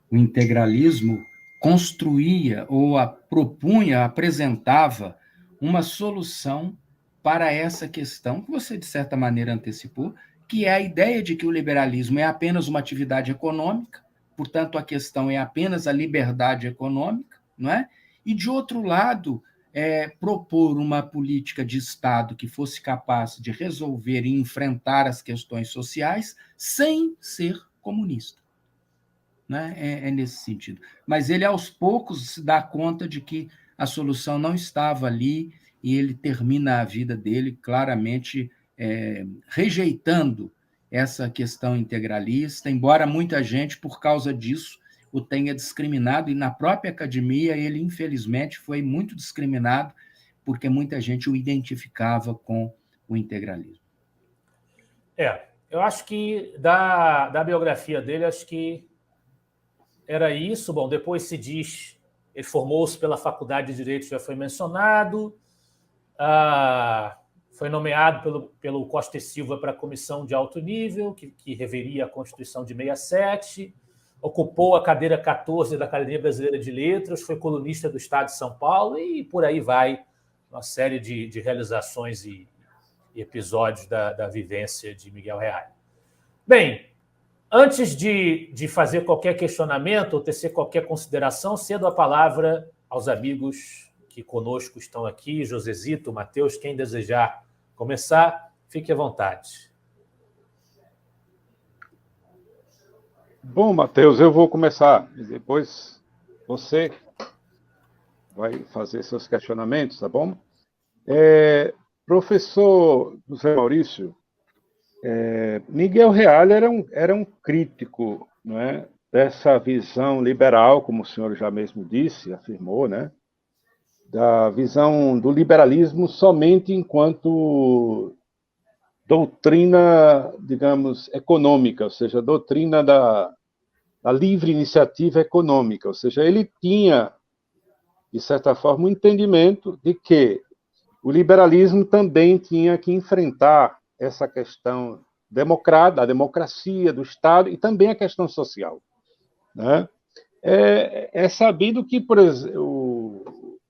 o integralismo construía ou propunha, apresentava uma solução para essa questão que você, de certa maneira, antecipou, que é a ideia de que o liberalismo é apenas uma atividade econômica, portanto, a questão é apenas a liberdade econômica, não é? E, de outro lado, propor uma política de Estado que fosse capaz de resolver e enfrentar as questões sociais sem ser comunista. Né? É nesse sentido. Mas ele, aos poucos, se dá conta de que a solução não estava ali e ele termina a vida dele claramente rejeitando essa questão integralista, embora muita gente, por causa disso, o tenha discriminado, e na própria academia ele, infelizmente, foi muito discriminado, porque muita gente o identificava com o integralismo. Eu acho que da biografia dele, acho que era isso. Bom, depois se diz, ele formou-se pela Faculdade de Direito, já foi mencionado, foi nomeado pelo Costa e Silva para a comissão de alto nível, que reveria a Constituição de 67, ocupou a cadeira 14 da Academia Brasileira de Letras, foi colunista do Estado de São Paulo e por aí vai uma série de realizações e episódios da vivência de Miguel Reale. Bem, antes de fazer qualquer questionamento ou tecer qualquer consideração, cedo a palavra aos amigos que conosco estão aqui, Josezito, Matheus, quem desejar começar, fique à vontade. Bom, Matheus, eu vou começar, e depois você vai fazer seus questionamentos, tá bom? Professor José Maurício, Miguel Reale era um crítico, não é, dessa visão liberal, como o senhor já mesmo disse, afirmou, né, da visão do liberalismo somente enquanto doutrina, digamos, econômica, ou seja, doutrina da livre iniciativa econômica, ou seja, ele tinha, de certa forma, um entendimento de que o liberalismo também tinha que enfrentar essa questão da democracia, do Estado e também a questão social. Né? É sabido que, por exemplo, o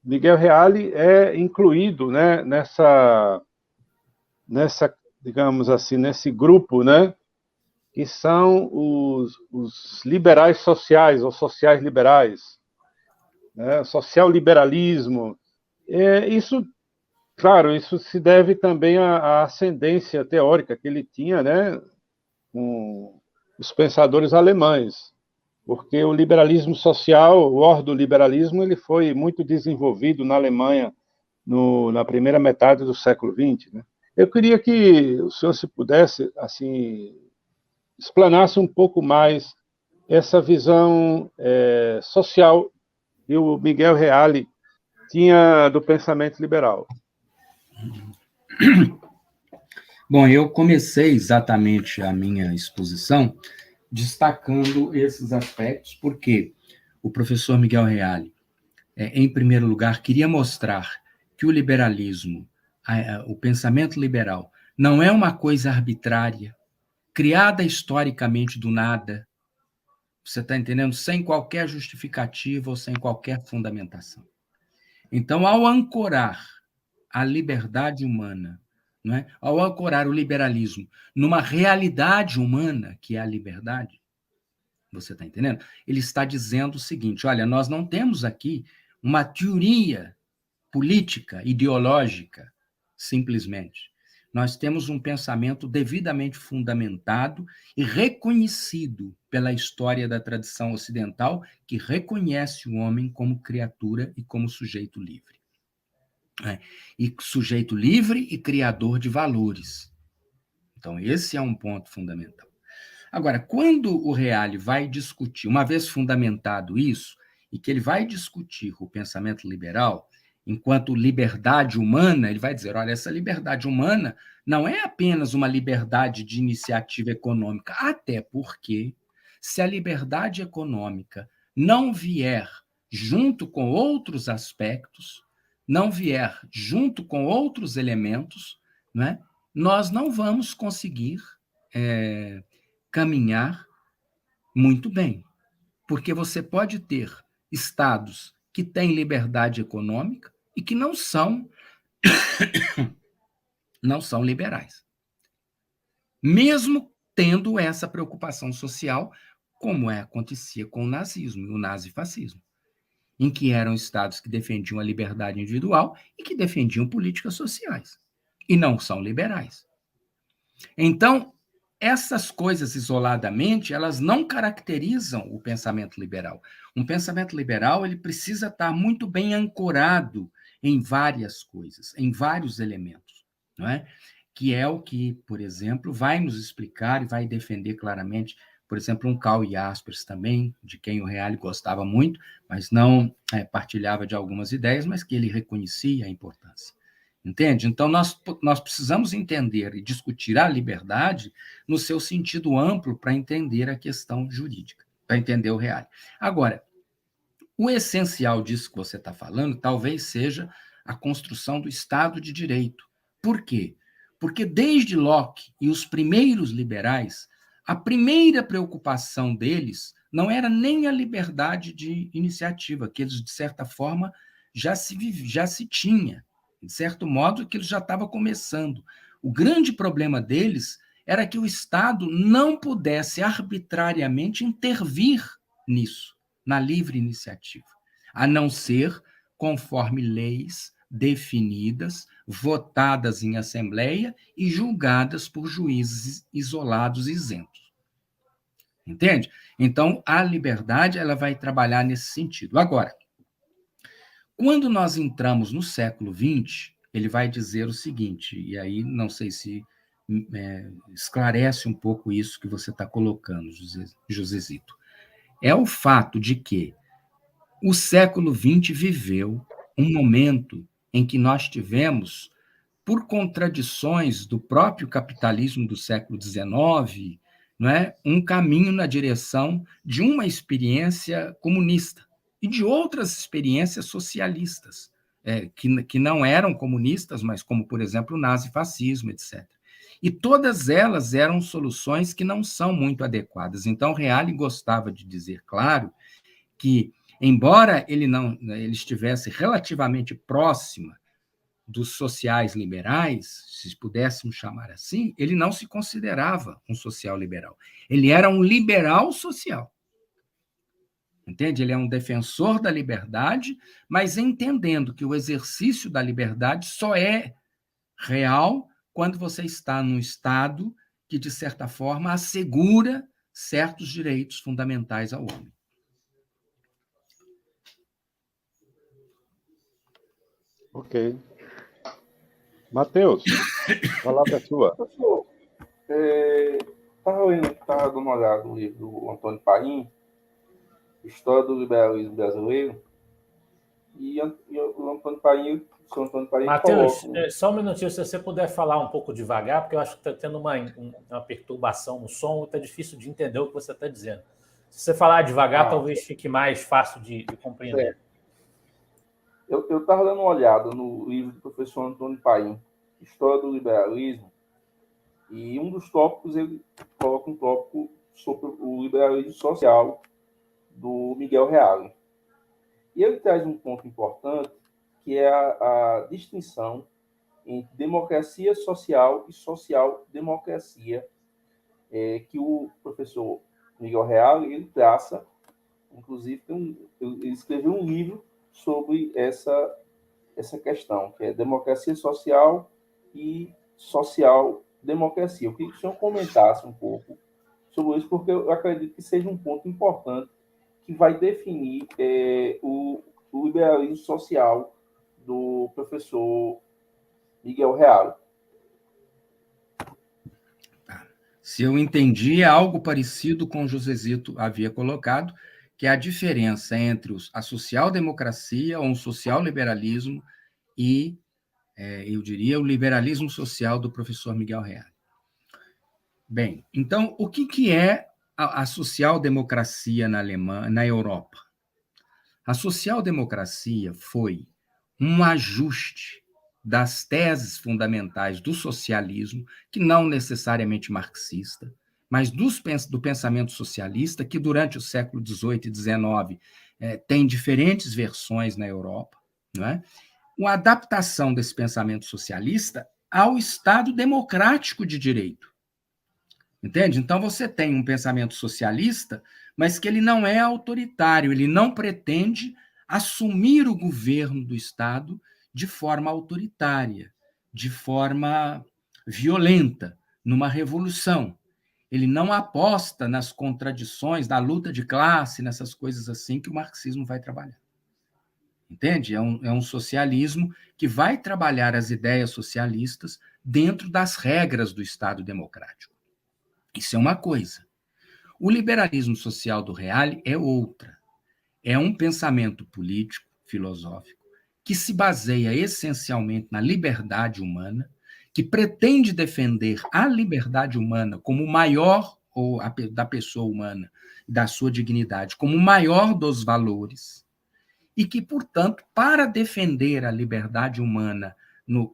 Miguel Reale é incluído, né, nessa, digamos assim, nesse grupo, né, que são os liberais sociais, ou sociais liberais, né, social-liberalismo. Isso, claro, isso se deve também à ascendência teórica que ele tinha, né, com os pensadores alemães, porque o liberalismo social, o ordoliberalismo, ele foi muito desenvolvido na Alemanha na primeira metade do século XX, né? Eu queria que o senhor, se pudesse, assim, explanasse um pouco mais essa visão social que o Miguel Reale tinha do pensamento liberal. Bom, eu comecei exatamente a minha exposição destacando esses aspectos, porque o professor Miguel Reale, em primeiro lugar, queria mostrar que o liberalismo, o pensamento liberal, não é uma coisa arbitrária, criada historicamente do nada, você está entendendo? Sem qualquer justificativa ou sem qualquer fundamentação. Então, ao ancorar a liberdade humana, não é? Ao ancorar o liberalismo numa realidade humana, que é a liberdade, você está entendendo? Ele está dizendo o seguinte: olha, nós não temos aqui uma teoria política, ideológica, simplesmente. Nós temos um pensamento devidamente fundamentado e reconhecido pela história da tradição ocidental, que reconhece o homem como criatura e como sujeito livre. E sujeito livre e criador de valores. Então, esse é um ponto fundamental. Agora, quando o Reale vai discutir, uma vez fundamentado isso, e que ele vai discutir o pensamento liberal, enquanto liberdade humana, ele vai dizer, olha, essa liberdade humana não é apenas uma liberdade de iniciativa econômica, até porque, se a liberdade econômica não vier junto com outros aspectos, não vier junto com outros elementos, né, nós não vamos conseguir caminhar muito bem, porque você pode ter estados que têm liberdade econômica e que não são liberais, mesmo tendo essa preocupação social, como acontecia com o nazismo e o nazifascismo, em que eram estados que defendiam a liberdade individual e que defendiam políticas sociais, e não são liberais. Então, essas coisas isoladamente, elas não caracterizam o pensamento liberal. Um pensamento liberal, ele precisa estar muito bem ancorado em várias coisas, em vários elementos, não é? Que é o que, por exemplo, vai nos explicar e vai defender claramente, por exemplo, um Karl Jaspers também, de quem o Reale gostava muito, mas não partilhava de algumas ideias, mas que ele reconhecia a importância. Entende? Então, nós precisamos entender e discutir a liberdade no seu sentido amplo para entender a questão jurídica, para entender o Reale. Agora, o essencial disso que você está falando talvez seja a construção do Estado de Direito. Por quê? Porque desde Locke e os primeiros liberais, a primeira preocupação deles não era nem a liberdade de iniciativa, que eles, de certa forma, já se tinha. De certo modo, que ele já estava começando. O grande problema deles era que o Estado não pudesse arbitrariamente intervir nisso, na livre iniciativa, a não ser conforme leis definidas, votadas em assembleia e julgadas por juízes isolados e isentos. Entende? Então, a liberdade ela vai trabalhar nesse sentido. Agora, quando nós entramos no século XX, ele vai dizer o seguinte, e aí não sei se esclarece um pouco isso que você está colocando, Josezito. É o fato de que o século XX viveu um momento em que nós tivemos, por contradições do próprio capitalismo do século XIX, não é, um caminho na direção de uma experiência comunista e de outras experiências socialistas, que não eram comunistas, mas como, por exemplo, o nazifascismo, etc. E todas elas eram soluções que não são muito adequadas. Então, Reale gostava de dizer, claro, que, embora ele estivesse relativamente próxima dos sociais liberais, se pudéssemos chamar assim, ele não se considerava um social liberal. Ele era um liberal social. Entende? Ele é um defensor da liberdade, mas entendendo que o exercício da liberdade só é real quando você está num Estado que, de certa forma, assegura certos direitos fundamentais ao homem. Ok. Matheus, a palavra é sua. Professor, estava dando uma olhada no livro do Antônio Paim, História do Liberalismo Brasileiro, e o Antônio Paim Matheus, coloca... só um minutinho, se você puder falar um pouco devagar, porque eu acho que está tendo uma perturbação no som, está difícil de entender o que você está dizendo. Se você falar devagar, talvez fique mais fácil de compreender. Certo. Eu estava dando uma olhada no livro do professor Antônio Paim, História do Liberalismo, e um dos tópicos, ele coloca um tópico sobre o liberalismo social do Miguel Reale. E ele traz um ponto importante, que é a distinção entre democracia social e social-democracia, que o professor Miguel Reale ele traça. Inclusive, ele escreveu um livro sobre essa questão, que é democracia social e social-democracia. Eu queria que o senhor comentasse um pouco sobre isso, porque eu acredito que seja um ponto importante que vai definir o liberalismo social do professor Miguel Reale. Se eu entendi, é algo parecido com o Josezito havia colocado, que é a diferença entre a social-democracia ou um social-liberalismo e, eu diria, o liberalismo social do professor Miguel Reale. Bem, então, o que é a social-democracia na Europa? A social-democracia foi um ajuste das teses fundamentais do socialismo, que não necessariamente marxista, mas do pensamento socialista, que durante o século XVIII e XIX tem diferentes versões na Europa, não é? Uma adaptação desse pensamento socialista ao Estado democrático de direito. Entende? Então, você tem um pensamento socialista, mas que ele não é autoritário, ele não pretende assumir o governo do Estado de forma autoritária, de forma violenta, numa revolução. Ele não aposta nas contradições da luta de classe, nessas coisas assim que o marxismo vai trabalhar. Entende? É um socialismo que vai trabalhar as ideias socialistas dentro das regras do Estado democrático. Isso é uma coisa. O liberalismo social do Reale é outra. É um pensamento político, filosófico, que se baseia essencialmente na liberdade humana, que pretende defender a liberdade humana como o maior, ou da pessoa humana, da sua dignidade, como o maior dos valores, e que, portanto, para defender a liberdade humana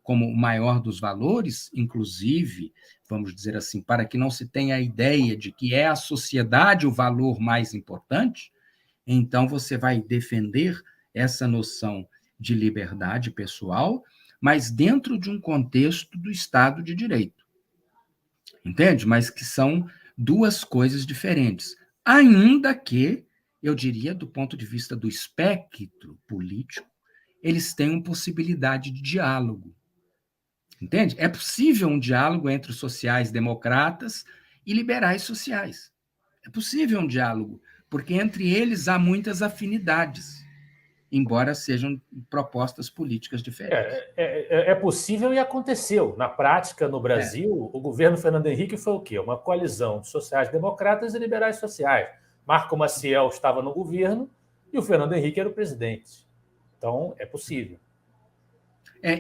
como o maior dos valores, inclusive, vamos dizer assim, para que não se tenha a ideia de que é a sociedade o valor mais importante, então você vai defender essa noção de liberdade pessoal, mas dentro de um contexto do Estado de Direito. Entende? Mas que são duas coisas diferentes. Ainda que, eu diria, do ponto de vista do espectro político, eles tenham possibilidade de diálogo. Entende? É possível um diálogo entre os sociais-democratas e liberais sociais. É possível um diálogo, porque entre eles há muitas afinidades, embora sejam propostas políticas diferentes. É possível e aconteceu. Na prática, no Brasil, o governo Fernando Henrique foi o quê? Uma coalizão de sociais-democratas e liberais sociais. Marco Maciel estava no governo e o Fernando Henrique era o presidente. Então, é possível.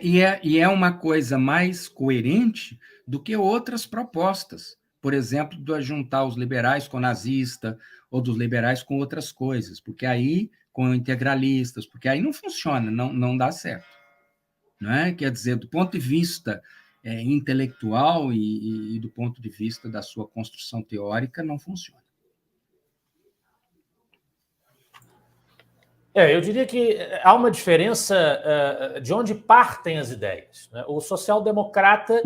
E é uma coisa mais coerente do que outras propostas. Por exemplo, de juntar os liberais com nazista ou dos liberais com outras coisas, porque aí, com integralistas, porque aí não funciona, não dá certo. Não é? Quer dizer, do ponto de vista intelectual e do ponto de vista da sua construção teórica, não funciona. Eu diria que há uma diferença de onde partem as ideias. Né? O social-democrata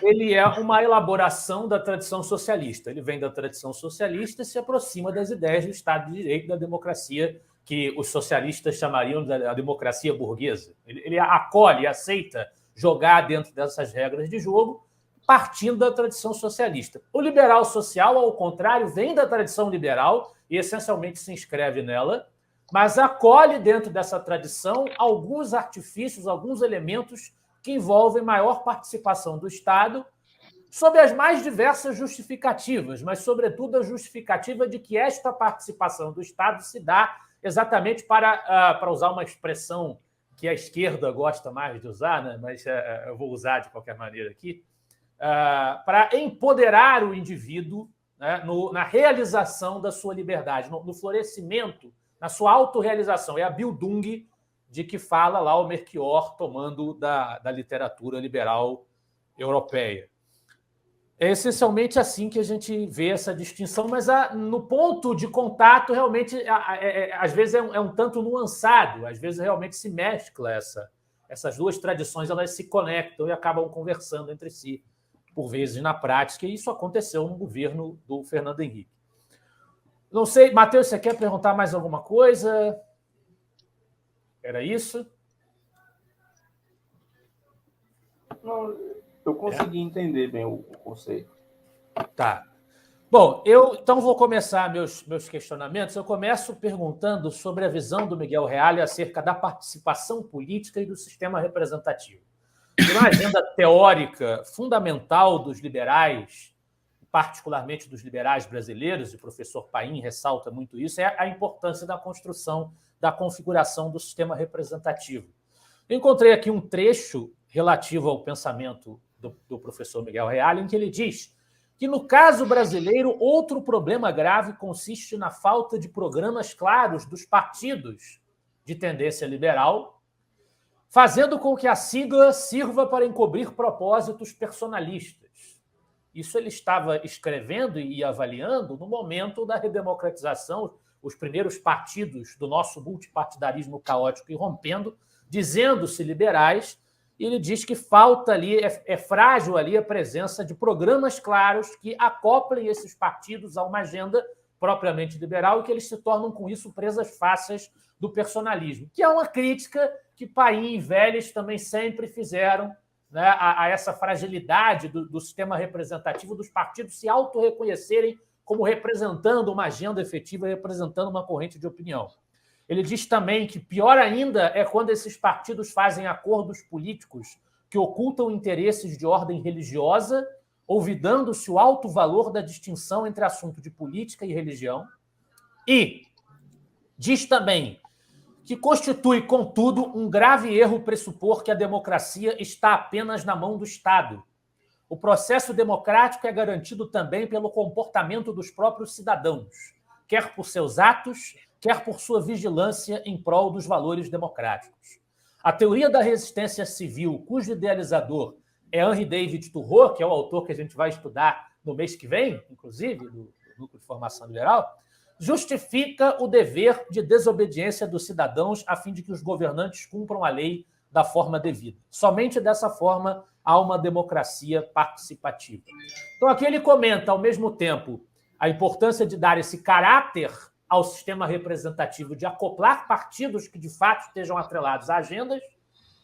ele é uma elaboração da tradição socialista. Ele vem da tradição socialista e se aproxima das ideias do Estado de Direito, da democracia, que os socialistas chamariam de democracia burguesa. Ele acolhe, aceita jogar dentro dessas regras de jogo, partindo da tradição socialista. O liberal social, ao contrário, vem da tradição liberal e essencialmente se inscreve nela, mas acolhe dentro dessa tradição alguns artifícios, alguns elementos que envolvem maior participação do Estado, sob as mais diversas justificativas, mas, sobretudo, a justificativa de que esta participação do Estado se dá exatamente para usar uma expressão que a esquerda gosta mais de usar, né? Mas eu vou usar de qualquer maneira aqui, para empoderar o indivíduo, né, na realização da sua liberdade, no florescimento, na sua autorrealização. É a Bildung de que fala lá o Melchior, tomando da literatura liberal europeia. É essencialmente assim que a gente vê essa distinção, mas no ponto de contato, realmente, às vezes é um tanto nuançado, às vezes realmente se mescla essas duas tradições, elas se conectam e acabam conversando entre si, por vezes na prática, e isso aconteceu no governo do Fernando Henrique. Não sei, Matheus, você quer perguntar mais alguma coisa? Era isso? Não, eu consegui entender bem o conceito. Tá. Bom, eu então vou começar meus questionamentos. Eu começo perguntando sobre a visão do Miguel Reale acerca da participação política e do sistema representativo. Uma agenda teórica fundamental dos liberais, particularmente dos liberais brasileiros, e o professor Paim ressalta muito isso, é a importância da construção, da configuração do sistema representativo. Eu encontrei aqui um trecho relativo ao pensamento do professor Miguel Reale, em que ele diz que, no caso brasileiro, outro problema grave consiste na falta de programas claros dos partidos de tendência liberal, fazendo com que a sigla sirva para encobrir propósitos personalistas. Isso ele estava escrevendo e avaliando no momento da redemocratização, os primeiros partidos do nosso multipartidarismo caótico irrompendo, dizendo-se liberais, e ele diz que falta ali, é frágil ali a presença de programas claros que acoplem esses partidos a uma agenda propriamente liberal e que eles se tornam, com isso, presas fáceis do personalismo, que é uma crítica que Paim e Vélez também sempre fizeram, né, a essa fragilidade do sistema representativo, dos partidos se autorreconhecerem como representando uma agenda efetiva, representando uma corrente de opinião. Ele diz também que pior ainda é quando esses partidos fazem acordos políticos que ocultam interesses de ordem religiosa, olvidando-se o alto valor da distinção entre assunto de política e religião. E diz também que constitui, contudo, um grave erro pressupor que a democracia está apenas na mão do Estado. O processo democrático é garantido também pelo comportamento dos próprios cidadãos, quer por seus atos, quer por sua vigilância em prol dos valores democráticos. A teoria da resistência civil, cujo idealizador é Henri David Thoreau, que é o autor que a gente vai estudar no mês que vem, inclusive, do Núcleo de Formação Liberal, justifica o dever de desobediência dos cidadãos a fim de que os governantes cumpram a lei da forma devida. Somente dessa forma há uma democracia participativa. Então, aqui ele comenta, ao mesmo tempo, a importância de dar esse caráter ao sistema representativo, de acoplar partidos que, de fato, estejam atrelados a agendas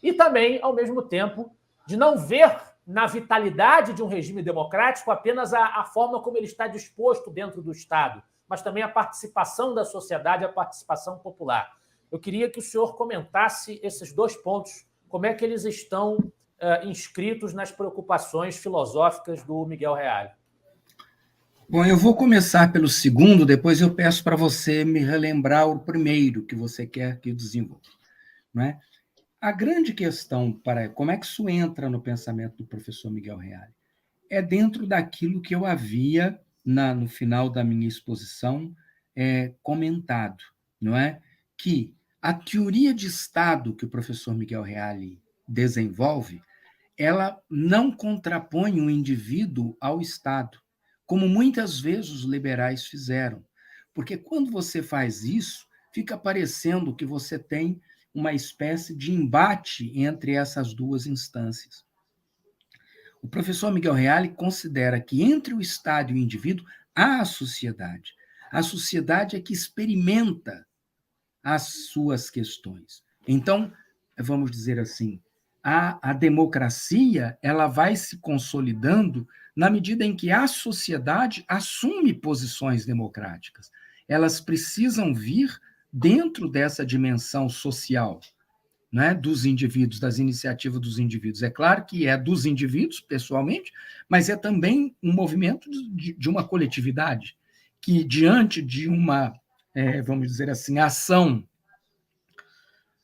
e também, ao mesmo tempo, de não ver na vitalidade de um regime democrático apenas a forma como ele está disposto dentro do Estado, mas também a participação da sociedade, a participação popular. Eu queria que o senhor comentasse esses dois pontos, como é que eles estão inscritos nas preocupações filosóficas do Miguel Reale. Bom, eu vou começar pelo segundo, depois eu peço para você me relembrar o primeiro que você quer que eu desenvolva. Não é? A grande questão para como é que isso entra no pensamento do professor Miguel Reale é dentro daquilo que eu havia, no final da minha exposição, comentado, não é? Que a teoria de Estado que o professor Miguel Reale desenvolve, ela não contrapõe o indivíduo ao Estado, como muitas vezes os liberais fizeram. Porque quando você faz isso, fica parecendo que você tem uma espécie de embate entre essas duas instâncias. O professor Miguel Reale considera que entre o Estado e o indivíduo há a sociedade. A sociedade é que experimenta as suas questões. Então, vamos dizer assim, a democracia ela vai se consolidando na medida em que a sociedade assume posições democráticas. Elas precisam vir dentro dessa dimensão social. né, dos indivíduos, das iniciativas dos indivíduos. É claro que é dos indivíduos, pessoalmente, mas é também um movimento de uma coletividade que, diante de uma, vamos dizer assim, ação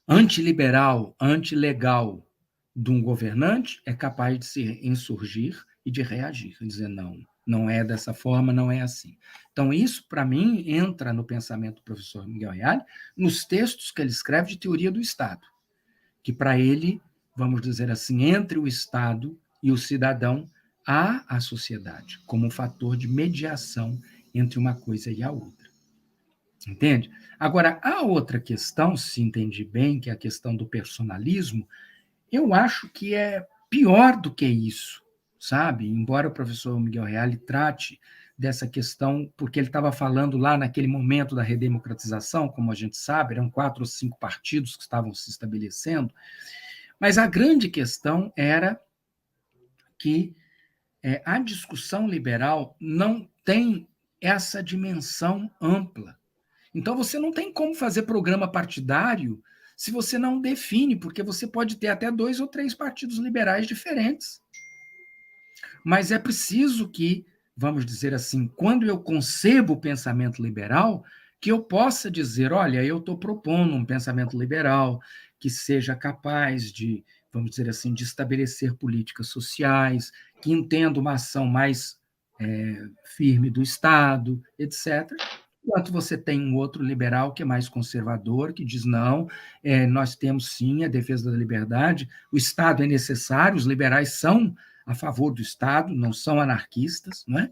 antiliberal, antilegal de um governante, é capaz de se insurgir e de reagir, dizer não, não é dessa forma, não é assim. Então, isso, para mim, entra no pensamento do professor Miguel Reale, nos textos que ele escreve de teoria do Estado, que para ele, vamos dizer assim, entre o Estado e o cidadão, há a sociedade como um fator de mediação entre uma coisa e a outra. Entende? Agora, a outra questão, se entendi bem, que é a questão do personalismo, eu acho que é pior do que isso, sabe? Embora o professor Miguel Reale trate dessa questão, porque ele estava falando lá naquele momento da redemocratização, como a gente sabe, eram 4 ou 5 partidos que estavam se estabelecendo, mas a grande questão era que a discussão liberal não tem essa dimensão ampla. Então, você não tem como fazer programa partidário se você não define, porque você pode ter até 2 ou 3 partidos liberais diferentes. Mas é preciso que, vamos dizer assim, quando eu concebo o pensamento liberal, que eu possa dizer, olha, eu estou propondo um pensamento liberal que seja capaz de, vamos dizer assim, de estabelecer políticas sociais, que entenda uma ação mais firme do Estado, etc., enquanto você tem um outro liberal que é mais conservador, que diz, não, nós temos sim a defesa da liberdade, o Estado é necessário, os liberais são a favor do Estado, não são anarquistas, não é?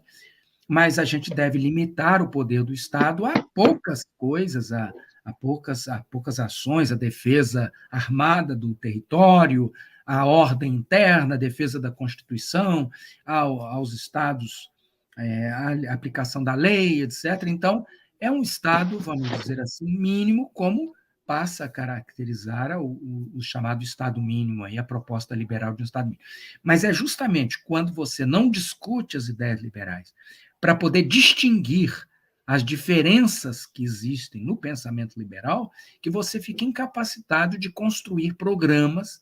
Mas a gente deve limitar o poder do Estado a poucas coisas, a poucas ações, a defesa armada do território, a ordem interna, a defesa da Constituição, aos Estados, a aplicação da lei, etc. Então, é um Estado, vamos dizer assim, mínimo, como passa a caracterizar o chamado Estado mínimo, aí, a proposta liberal de um Estado mínimo. Mas é justamente quando você não discute as ideias liberais para poder distinguir as diferenças que existem no pensamento liberal que você fica incapacitado de construir programas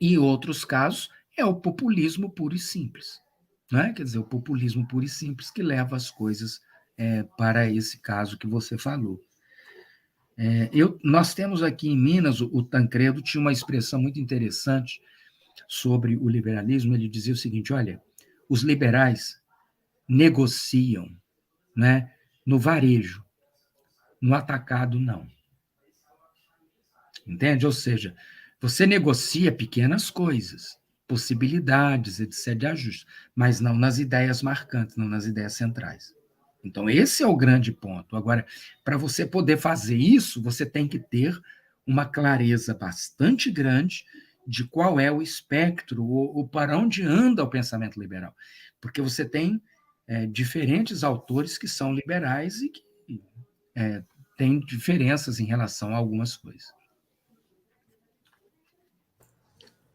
e, em outros casos, é o populismo puro e simples. Não é? Quer dizer, o populismo puro e simples que leva as coisas para esse caso que você falou. Nós temos aqui em Minas, o Tancredo tinha uma expressão muito interessante sobre o liberalismo. Ele dizia o seguinte, olha, os liberais negociam, né, no varejo, no atacado não. Entende? Ou seja, você negocia pequenas coisas, possibilidades, etc., de ajuste, mas não nas ideias marcantes, não nas ideias centrais. Então, esse é o grande ponto. Agora, para você poder fazer isso, você tem que ter uma clareza bastante grande de qual é o espectro, ou para onde anda o pensamento liberal. Porque você tem diferentes autores que são liberais e que têm diferenças em relação a algumas coisas.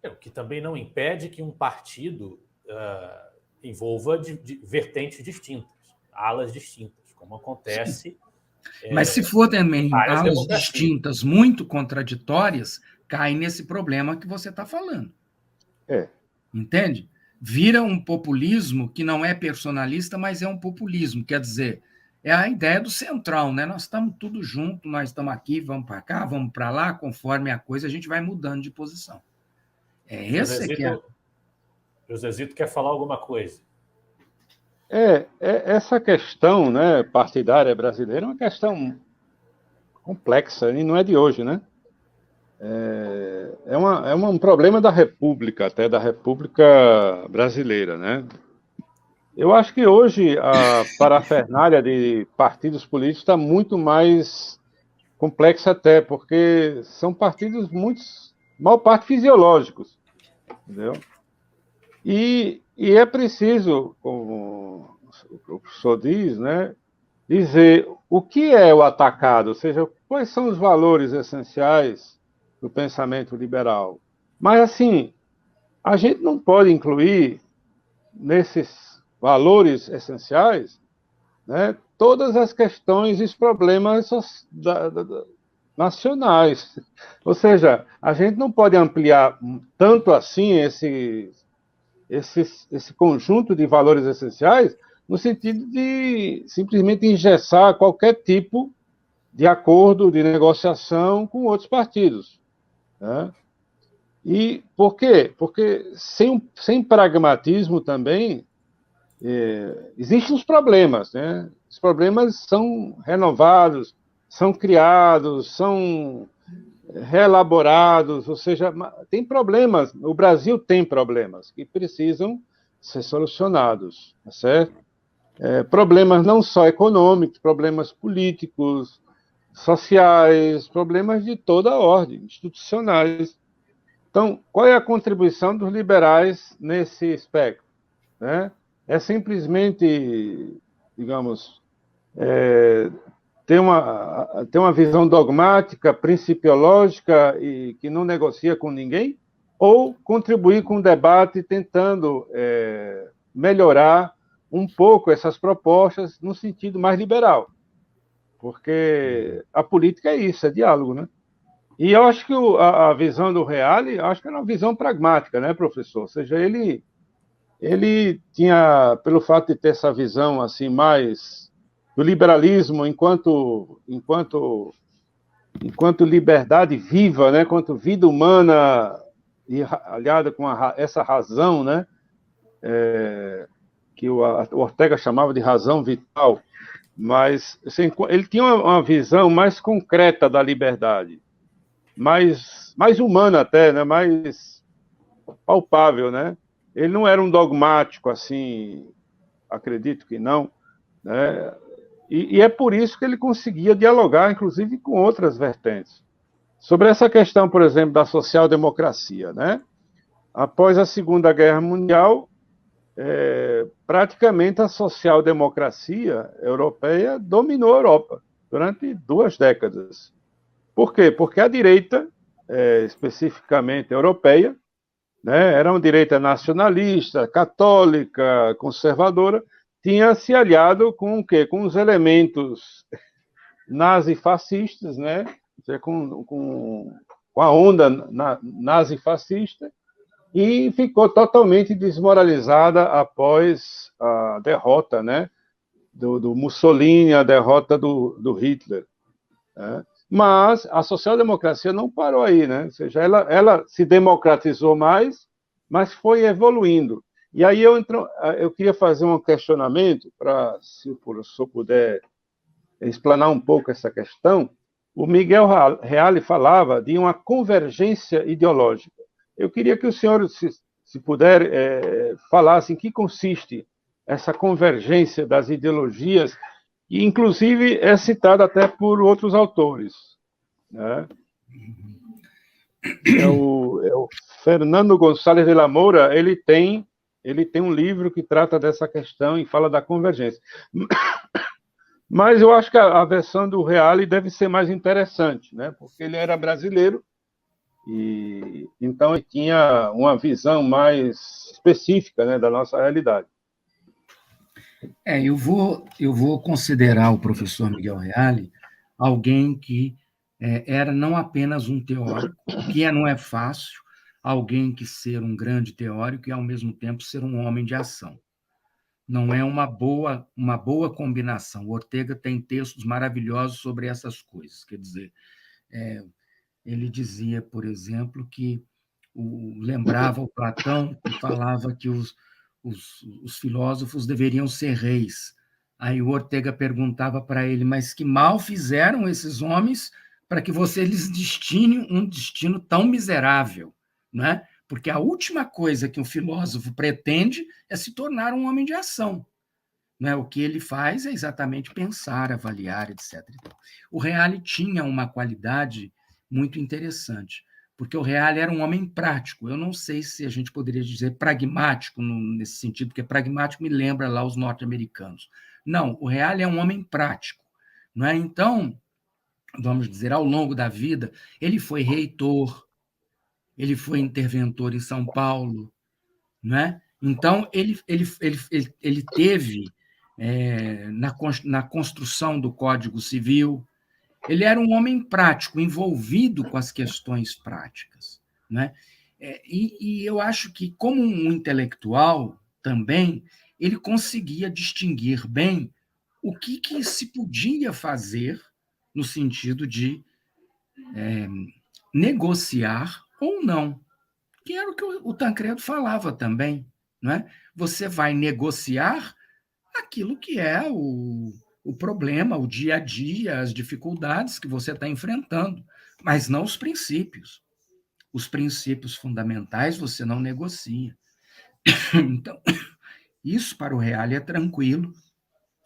O que também não impede que um partido envolva vertentes distintas, alas distintas, como acontece. Mas se for também alas distintas, muito contraditórias, cai nesse problema que você está falando. Entende? Vira um populismo que não é personalista, mas é um populismo. Quer dizer, é a ideia do central, né? Nós estamos tudo junto, nós estamos aqui, vamos para cá, vamos para lá, conforme a coisa, a gente vai mudando de posição. Esse que é. Josezito quer falar alguma coisa? Essa questão, né, partidária brasileira é uma questão complexa e não é de hoje, né? É um problema da República, até da República brasileira, né? Eu acho que hoje a parafernália de partidos políticos está muito mais complexa até, porque são partidos maior parte fisiológicos, entendeu? E é preciso, como o professor diz, né, dizer o que é o atacado, ou seja, quais são os valores essenciais do pensamento liberal. Mas, assim, a gente não pode incluir nesses valores essenciais, né, todas as questões e os problemas nacionais. Ou seja, a gente não pode ampliar tanto assim esse conjunto de valores essenciais no sentido de simplesmente engessar qualquer tipo de acordo, de negociação com outros partidos. Né? E por quê? Porque sem pragmatismo também existem os problemas. Né? Os problemas são renovados, são criados, são reelaborados, ou seja, tem problemas, o Brasil tem problemas que precisam ser solucionados, tá certo? Problemas não só econômicos, problemas políticos, sociais, problemas de toda a ordem, institucionais. Então, qual é a contribuição dos liberais nesse espectro? Né? É simplesmente, digamos, ter uma visão dogmática, principiológica e que não negocia com ninguém, ou contribuir com o debate tentando melhorar um pouco essas propostas no sentido mais liberal. Porque a política é isso, é diálogo, né? E eu acho que a visão do Reale, acho que era uma visão pragmática, né, professor? Ou seja, ele tinha, pelo fato de ter essa visão assim mais do liberalismo enquanto liberdade viva, né, enquanto vida humana e aliada com essa razão, né, que o Ortega chamava de razão vital, mas assim, ele tinha uma visão mais concreta da liberdade, mais humana até, né, mais palpável, né? Ele não era um dogmático assim, acredito que não, né? E é por isso que ele conseguia dialogar, inclusive, com outras vertentes. Sobre essa questão, por exemplo, da social-democracia, né? Após a Segunda Guerra Mundial, praticamente a social-democracia europeia dominou a Europa durante 2 décadas. Por quê? Porque a direita, especificamente europeia, né, era uma direita nacionalista, católica, conservadora, tinha se aliado com o quê? Com os elementos nazifascistas, né? Com a onda nazifascista, e ficou totalmente desmoralizada após a derrota, né? do Mussolini, a derrota do Hitler. Né? Mas a social-democracia não parou aí, né? Ou seja, ela se democratizou mais, mas foi evoluindo. E aí eu queria fazer um questionamento, para, se o professor puder explanar um pouco essa questão. O Miguel Reale falava de uma convergência ideológica. Eu queria que o senhor, se puder, falasse em que consiste essa convergência das ideologias, e inclusive é citado até por outros autores. Né? O Fernando Gonçalves de la Moura, ele tem um livro que trata dessa questão e fala da convergência. Mas eu acho que a versão do Reale deve ser mais interessante, né? Porque ele era brasileiro e então ele tinha uma visão mais específica, né, da nossa realidade. Eu vou considerar o professor Miguel Reale alguém que era não apenas um teórico, que não é fácil, alguém que ser um grande teórico e, ao mesmo tempo, ser um homem de ação. Não é uma boa combinação. O Ortega tem textos maravilhosos sobre essas coisas. Quer dizer, ele dizia, por exemplo, que lembrava o Platão, que falava que os filósofos deveriam ser reis. Aí o Ortega perguntava para ele, mas que mal fizeram esses homens para que você lhes destine um destino tão miserável, né? Porque a última coisa que um filósofo pretende é se tornar um homem de ação. Né? O que ele faz é exatamente pensar, avaliar, etc. O Reale tinha uma qualidade muito interessante, porque o Reale era um homem prático. Eu não sei se a gente poderia dizer pragmático nesse sentido, porque pragmático me lembra lá os norte-americanos. Não, o Reale é um homem prático. Não é? Então, vamos dizer, ao longo da vida, ele foi reitor, ele foi interventor em São Paulo, não é? Então, ele teve, na construção do Código Civil, Ele era um homem prático, envolvido com as questões práticas, né? E eu acho que, como um intelectual também, ele conseguia distinguir bem o que se podia fazer no sentido de negociar ou não, que era o que o Tancredo falava também, não é? Você vai negociar aquilo que é o problema, o dia a dia, as dificuldades que você está enfrentando, mas não os princípios. Os princípios fundamentais você não negocia. Então, isso para o Reale é tranquilo.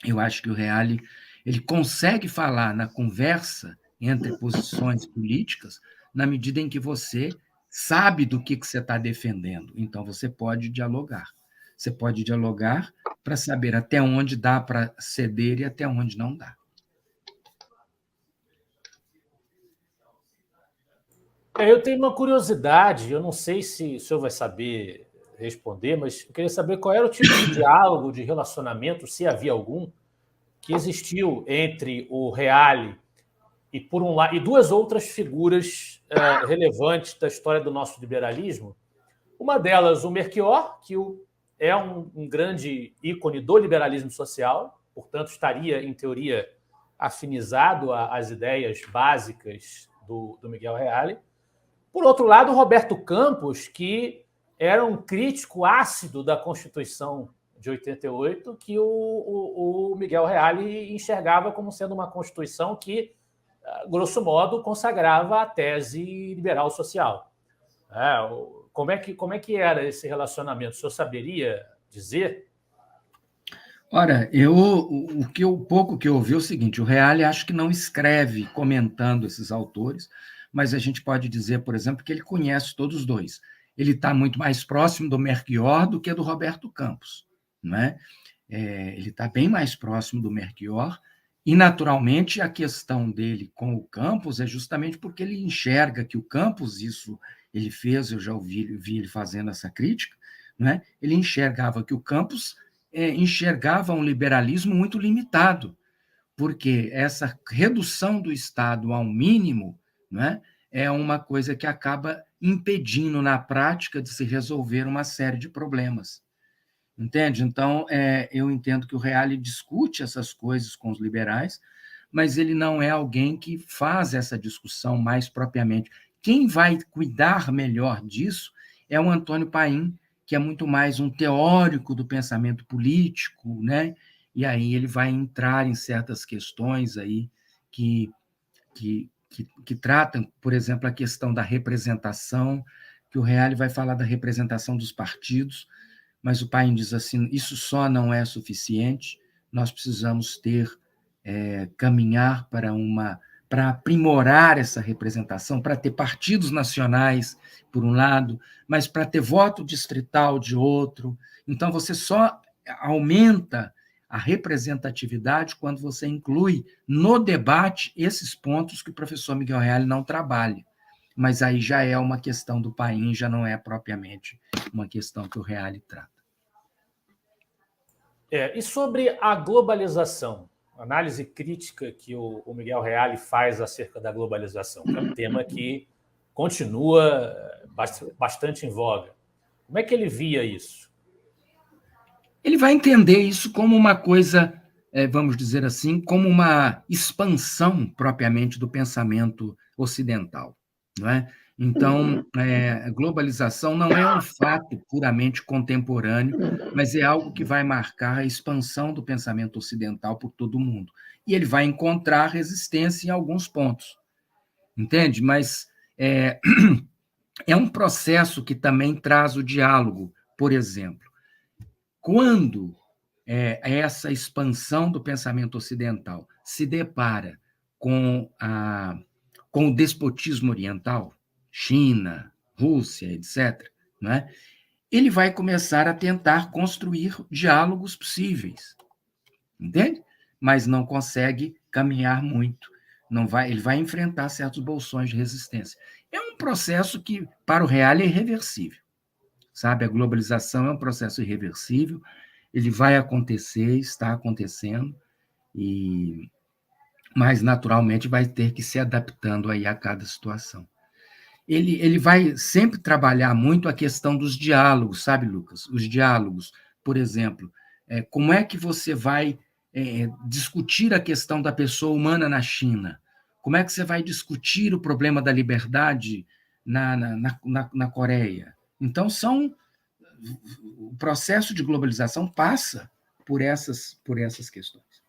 Eu acho que o Reale ele consegue falar na conversa entre posições políticas na medida em que você sabe do que você está defendendo. Então, você pode dialogar. Você pode dialogar para saber até onde dá para ceder e até onde não dá. Eu tenho uma curiosidade, eu não sei se o senhor vai saber responder, mas eu queria saber qual era o tipo de diálogo, de relacionamento, se havia algum, que existiu entre o Reale e, por um lado, e duas outras figuras relevantes da história do nosso liberalismo. Uma delas, o Melchior, que é um grande ícone do liberalismo social, portanto, estaria, em teoria, afinizado às ideias básicas do Miguel Reale. Por outro lado, o Roberto Campos, que era um crítico ácido da Constituição de 88, que o Miguel Reale enxergava como sendo uma Constituição que, grosso modo, consagrava a tese liberal social. Como é que era esse relacionamento? O senhor saberia dizer? Ora, o pouco que eu ouvi é o seguinte: o Reale acho que não escreve comentando esses autores, mas a gente pode dizer, por exemplo, que ele conhece todos os dois. Ele está muito mais próximo do Melchior do que do Roberto Campos, não é? Ele está bem mais próximo do Melchior, e, naturalmente, a questão dele com o Campos é justamente porque ele enxerga que o Campos, isso ele fez, eu já vi ele fazendo essa crítica, não é? Ele enxergava que o Campos enxergava um liberalismo muito limitado, porque essa redução do Estado ao mínimo, né, é uma coisa que acaba impedindo, na prática, de se resolver uma série de problemas. Entende? Então, eu entendo que o Reale discute essas coisas com os liberais, mas ele não é alguém que faz essa discussão mais propriamente. Quem vai cuidar melhor disso é o Antônio Paim, que é muito mais um teórico do pensamento político, né? E aí ele vai entrar em certas questões aí que tratam, por exemplo, a questão da representação, que o Reale vai falar da representação dos partidos, mas o Paim diz assim: isso só não é suficiente, nós precisamos caminhar para aprimorar essa representação, para ter partidos nacionais, por um lado, mas para ter voto distrital de outro. Então, você só aumenta a representatividade quando você inclui no debate esses pontos que o professor Miguel Reale não trabalha. Mas aí já é uma questão do Paim, já não é propriamente uma questão que o Reale trata. E sobre a globalização, a análise crítica que o Miguel Reale faz acerca da globalização, que é um tema que continua bastante em voga. Como é que ele via isso? Ele vai entender isso como uma coisa, vamos dizer assim, como uma expansão propriamente do pensamento ocidental, não é? Então, a globalização não é um fato puramente contemporâneo, mas é algo que vai marcar a expansão do pensamento ocidental por todo o mundo. E ele vai encontrar resistência em alguns pontos, entende? Mas é um processo que também traz o diálogo, por exemplo. Quando essa expansão do pensamento ocidental se depara com o despotismo oriental, China, Rússia, etc., né, ele vai começar a tentar construir diálogos possíveis, entende? Mas não consegue caminhar muito. Ele vai enfrentar certos bolsões de resistência. É um processo que, para o Reale, é irreversível. Sabe? A globalização é um processo irreversível, ele vai acontecer, está acontecendo, mas naturalmente vai ter que se adaptando aí a cada situação. Ele vai sempre trabalhar muito a questão dos diálogos, sabe, Lucas? Os diálogos, por exemplo, como é que você vai discutir a questão da pessoa humana na China? Como é que você vai discutir o problema da liberdade na Coreia? Então, o processo de globalização passa por essas questões.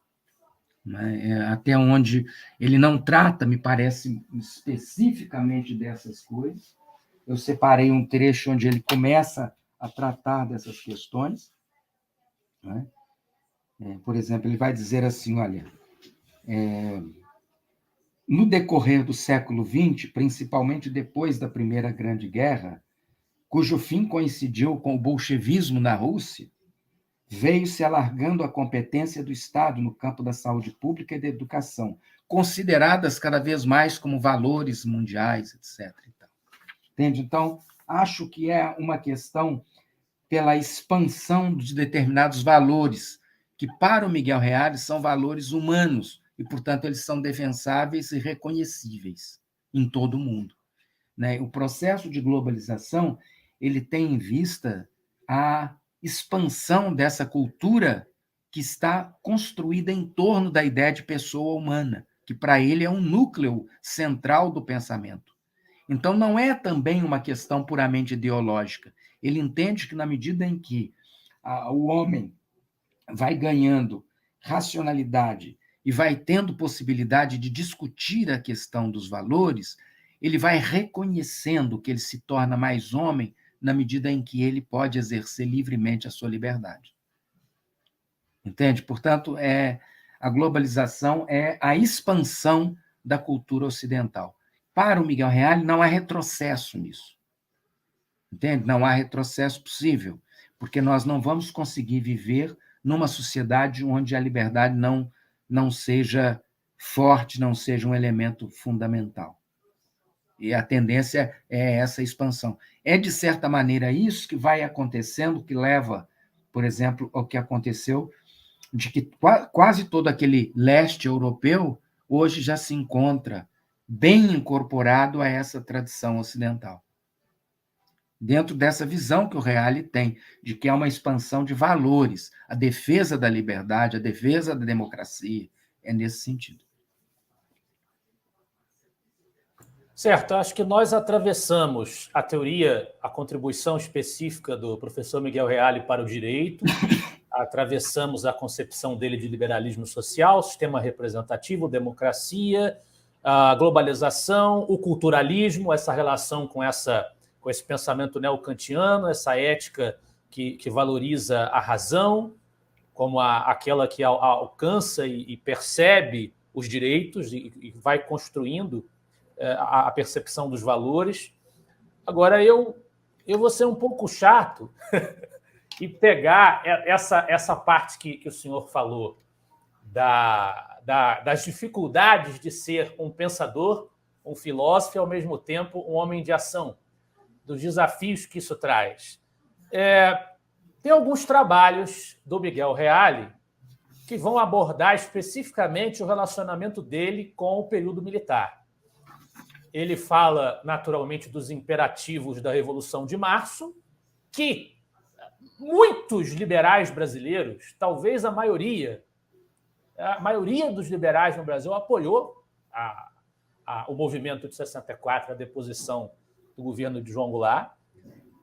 Né? Até onde ele não trata, me parece, especificamente dessas coisas. Eu separei um trecho onde ele começa a tratar dessas questões. Né? Por exemplo, ele vai dizer assim, olha, no decorrer do século XX, principalmente depois da Primeira Grande Guerra, cujo fim coincidiu com o bolchevismo na Rússia, veio se alargando a competência do Estado no campo da saúde pública e da educação, consideradas cada vez mais como valores mundiais, etc. Entende? Então, acho que é uma questão pela expansão de determinados valores, que para o Miguel Reale são valores humanos, e, portanto, eles são defensáveis e reconhecíveis em todo o mundo. Né? O processo de globalização ele tem em vista a expansão dessa cultura que está construída em torno da ideia de pessoa humana, que para ele é um núcleo central do pensamento. Então, não é também uma questão puramente ideológica. Ele entende que, na medida em que o homem vai ganhando racionalidade e vai tendo possibilidade de discutir a questão dos valores, ele vai reconhecendo que ele se torna mais homem na medida em que ele pode exercer livremente a sua liberdade. Entende? Portanto, a globalização é a expansão da cultura ocidental. Para o Miguel Reale, não há retrocesso nisso. Entende? Não há retrocesso possível, porque nós não vamos conseguir viver numa sociedade onde a liberdade não seja forte, não seja um elemento fundamental. E a tendência é essa expansão. É, de certa maneira, isso que vai acontecendo, que leva, por exemplo, ao que aconteceu, de que quase todo aquele leste europeu hoje já se encontra bem incorporado a essa tradição ocidental. Dentro dessa visão que o Reale tem, de que é uma expansão de valores, a defesa da liberdade, a defesa da democracia, é nesse sentido. Certo, acho que nós atravessamos a teoria, a contribuição específica do professor Miguel Reale para o direito, atravessamos a concepção dele de liberalismo social, sistema representativo, democracia, a globalização, o culturalismo, essa relação com esse pensamento neocantiano, essa ética que valoriza a razão como aquela que alcança e percebe os direitos e vai construindo a percepção dos valores. Agora, eu vou ser um pouco chato e pegar essa parte que o senhor falou das dificuldades de ser um pensador, um filósofo e, ao mesmo tempo, um homem de ação, dos desafios que isso traz. Tem alguns trabalhos do Miguel Reale que vão abordar especificamente o relacionamento dele com o período militar. Ele fala, naturalmente, dos imperativos da Revolução de Março, que muitos liberais brasileiros, talvez a maioria dos liberais no Brasil apoiou o movimento de 64, a deposição do governo de João Goulart.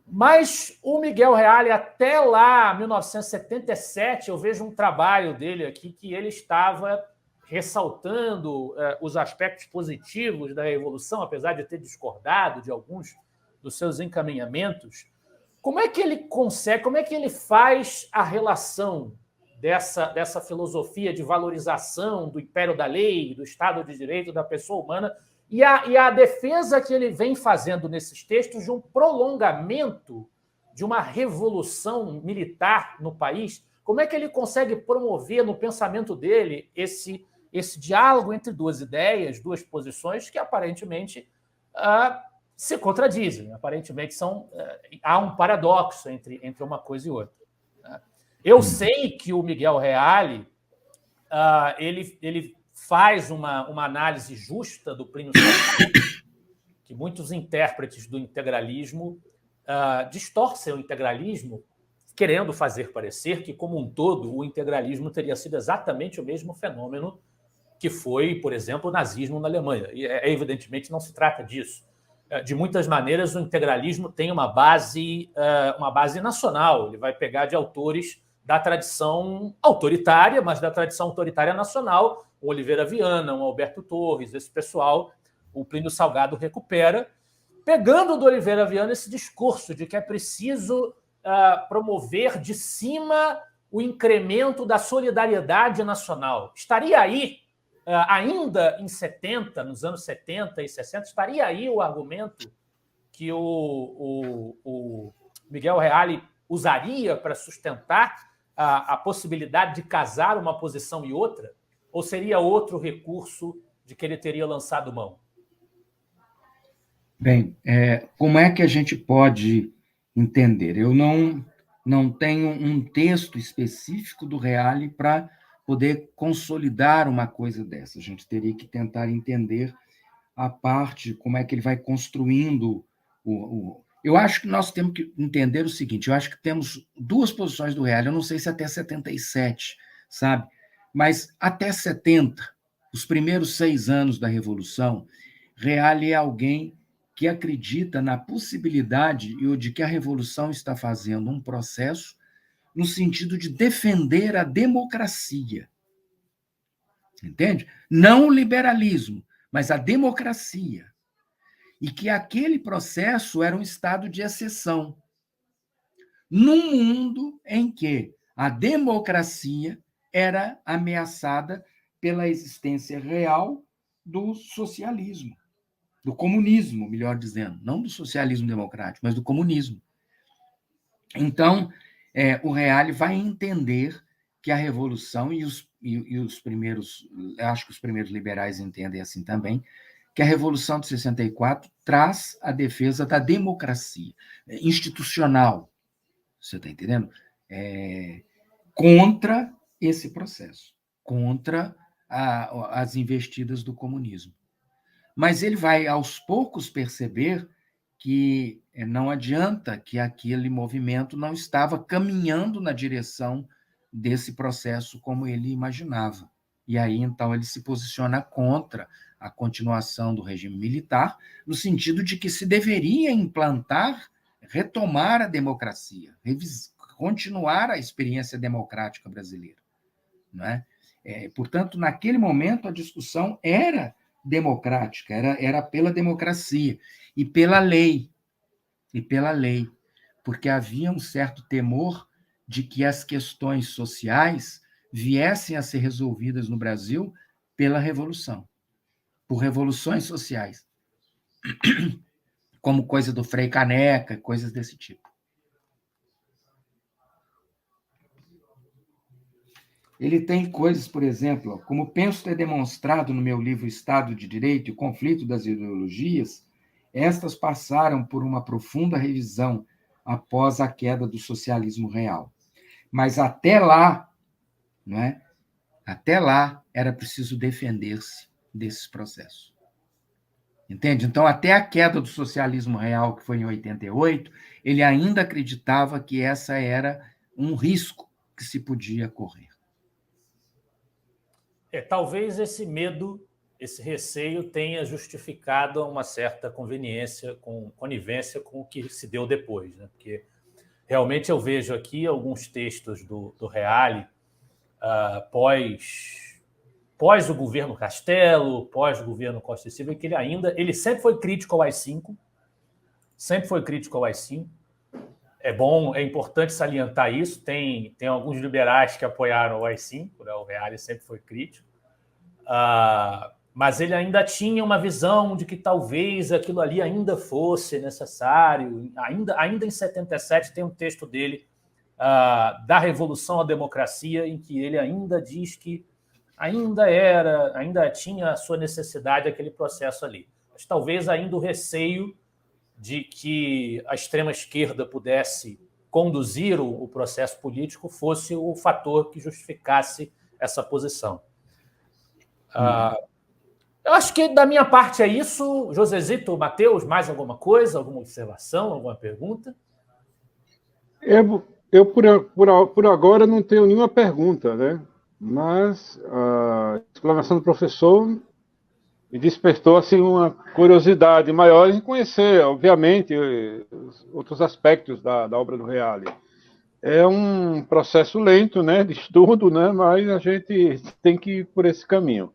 Mas o Miguel Reale, até lá, 1977, eu vejo um trabalho dele aqui que ele estava ressaltando os aspectos positivos da Revolução, apesar de ter discordado de alguns dos seus encaminhamentos. Como é que ele consegue, como é que ele faz a relação dessa filosofia de valorização do império da lei, do Estado de Direito, da pessoa humana, e a defesa que ele vem fazendo nesses textos de um prolongamento de uma revolução militar no país? Como é que ele consegue promover no pensamento dele esse diálogo entre duas ideias, duas posições que aparentemente se contradizem, aparentemente há um paradoxo entre uma coisa e outra. Eu sei que o Miguel Reale ele faz uma análise justa do Plínio Salgado, que muitos intérpretes do integralismo distorcem o integralismo, querendo fazer parecer que, como um todo, o integralismo teria sido exatamente o mesmo fenômeno que foi, por exemplo, o nazismo na Alemanha. E, evidentemente, não se trata disso. De muitas maneiras, o integralismo tem uma base nacional. Ele vai pegar de autores da tradição autoritária, mas da tradição autoritária nacional, o Oliveira Viana, o Alberto Torres, esse pessoal, o Plínio Salgado recupera, pegando do Oliveira Viana esse discurso de que é preciso promover de cima o incremento da solidariedade nacional. Estaria aí, ainda em 70, nos anos 70 e 60, estaria aí o argumento que o Miguel Reale usaria para sustentar a possibilidade de casar uma posição e outra? Ou seria outro recurso de que ele teria lançado mão? Bem, como é que a gente pode entender? Eu não tenho um texto específico do Reale para poder consolidar uma coisa dessa. A gente teria que tentar entender a parte, como é que ele vai construindo Eu acho que nós temos que entender o seguinte, eu acho que temos duas posições do Reale, eu não sei se até 77, sabe? Mas até 70, os primeiros 6 anos da Revolução, Reale é alguém que acredita na possibilidade de que a Revolução está fazendo um processo no sentido de defender a democracia. Entende? Não o liberalismo, mas a democracia. E que aquele processo era um estado de exceção. Num mundo em que a democracia era ameaçada pela existência real do socialismo, do comunismo, melhor dizendo, não do socialismo democrático, mas do comunismo. Então, o Reale vai entender que a revolução, e os primeiros, acho que os primeiros liberais entendem assim também, que a Revolução de 64 traz a defesa da democracia institucional, você está entendendo? Contra esse processo, contra as investidas do comunismo. Mas ele vai, aos poucos, perceber que não adianta, que aquele movimento não estava caminhando na direção desse processo como ele imaginava. E aí, então, ele se posiciona contra a continuação do regime militar, no sentido de que se deveria implantar, retomar a democracia, continuar a experiência democrática brasileira. Não é? Portanto, naquele momento, a discussão era democrática, era pela democracia e pela lei, porque havia um certo temor de que as questões sociais viessem a ser resolvidas no Brasil pela revolução, por revoluções sociais, como coisa do Frei Caneca, coisas desse tipo. Ele tem coisas, por exemplo, como penso ter demonstrado no meu livro Estado de Direito e o Conflito das Ideologias, estas passaram por uma profunda revisão após a queda do socialismo real. Mas até lá, não é? Até lá era preciso defender-se desses processos. Entende? Então, até a queda do socialismo real, que foi em 88, ele ainda acreditava que essa era um risco que se podia correr. Talvez esse medo, esse receio tenha justificado uma certa conivência com o que se deu depois, né? Porque realmente eu vejo aqui alguns textos do Reale pós o governo Castelo, pós o governo Costa e Silva, que ele sempre foi crítico ao AI-5, é importante salientar isso. Tem alguns liberais que apoiaram o AI-5, né? O Reale sempre foi crítico, mas ele ainda tinha uma visão de que talvez aquilo ali ainda fosse necessário. Ainda em 77 tem um texto dele, da Revolução à Democracia, em que ele ainda diz que ainda tinha a sua necessidade aquele processo ali. Mas talvez ainda o receio de que a extrema-esquerda pudesse conduzir o processo político fosse o fator que justificasse essa posição. Eu acho que da minha parte é isso. Josezito, Matheus, mais alguma coisa, alguma observação, alguma pergunta? Eu por agora, não tenho nenhuma pergunta, né? Mas a exclamação do professor me despertou assim, uma curiosidade maior em conhecer, obviamente, outros aspectos da obra do Reale. É um processo lento, né, de estudo, né, mas a gente tem que ir por esse caminho.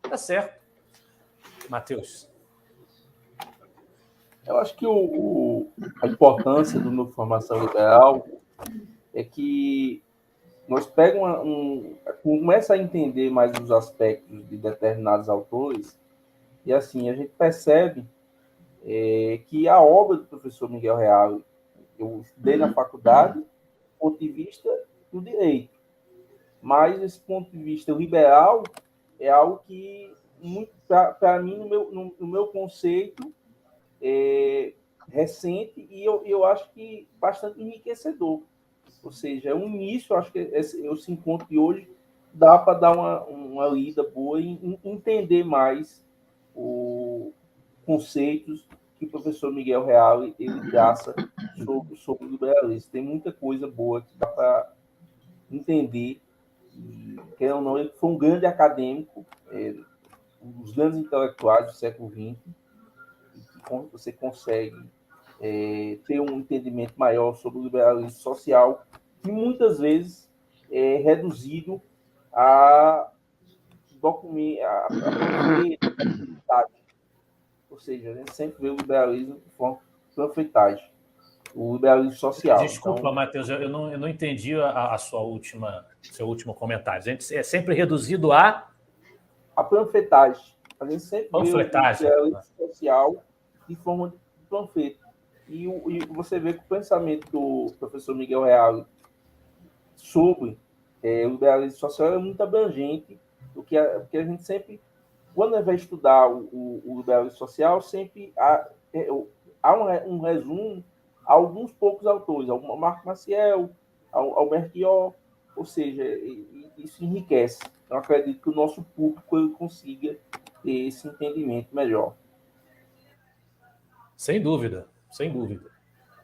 Tá certo. Matheus. Eu acho que a importância do Núcleo de Formação Liberal é que nós começa a entender mais os aspectos de determinados autores e assim a gente percebe que a obra do professor Miguel Reale, eu estudei na faculdade do ponto de vista do direito, mas esse ponto de vista liberal é algo que, para mim, no meu conceito, recente e eu acho que bastante enriquecedor. Ou seja, é um início, eu acho que esse encontro de hoje dá para dar uma lida boa e entender mais os conceitos que o professor Miguel Reale ele traça sobre o liberalismo. Tem muita coisa boa que dá para entender. Querendo ou não, ele foi um grande acadêmico, um dos grandes intelectuais do século XX, e você consegue ter um entendimento maior sobre o liberalismo social, que muitas vezes é reduzido a ou seja, a gente sempre vê o liberalismo de forma panfletagem, o liberalismo social. Desculpa, então, Matheus, eu não entendi seu último comentário. A gente é sempre reduzido a panfletagem. A gente sempre vê o panfletagem liberalismo social de forma de panfleto. E você vê que o pensamento do professor Miguel Reale sobre o liberalismo social é muito abrangente, porque a gente sempre, quando a gente vai estudar o liberalismo social, sempre há um resumo a alguns poucos autores, ao Marco Maciel, ao Melchior, ou seja, isso enriquece. Eu acredito que o nosso público ele consiga ter esse entendimento melhor. Sem dúvida, sem dúvida.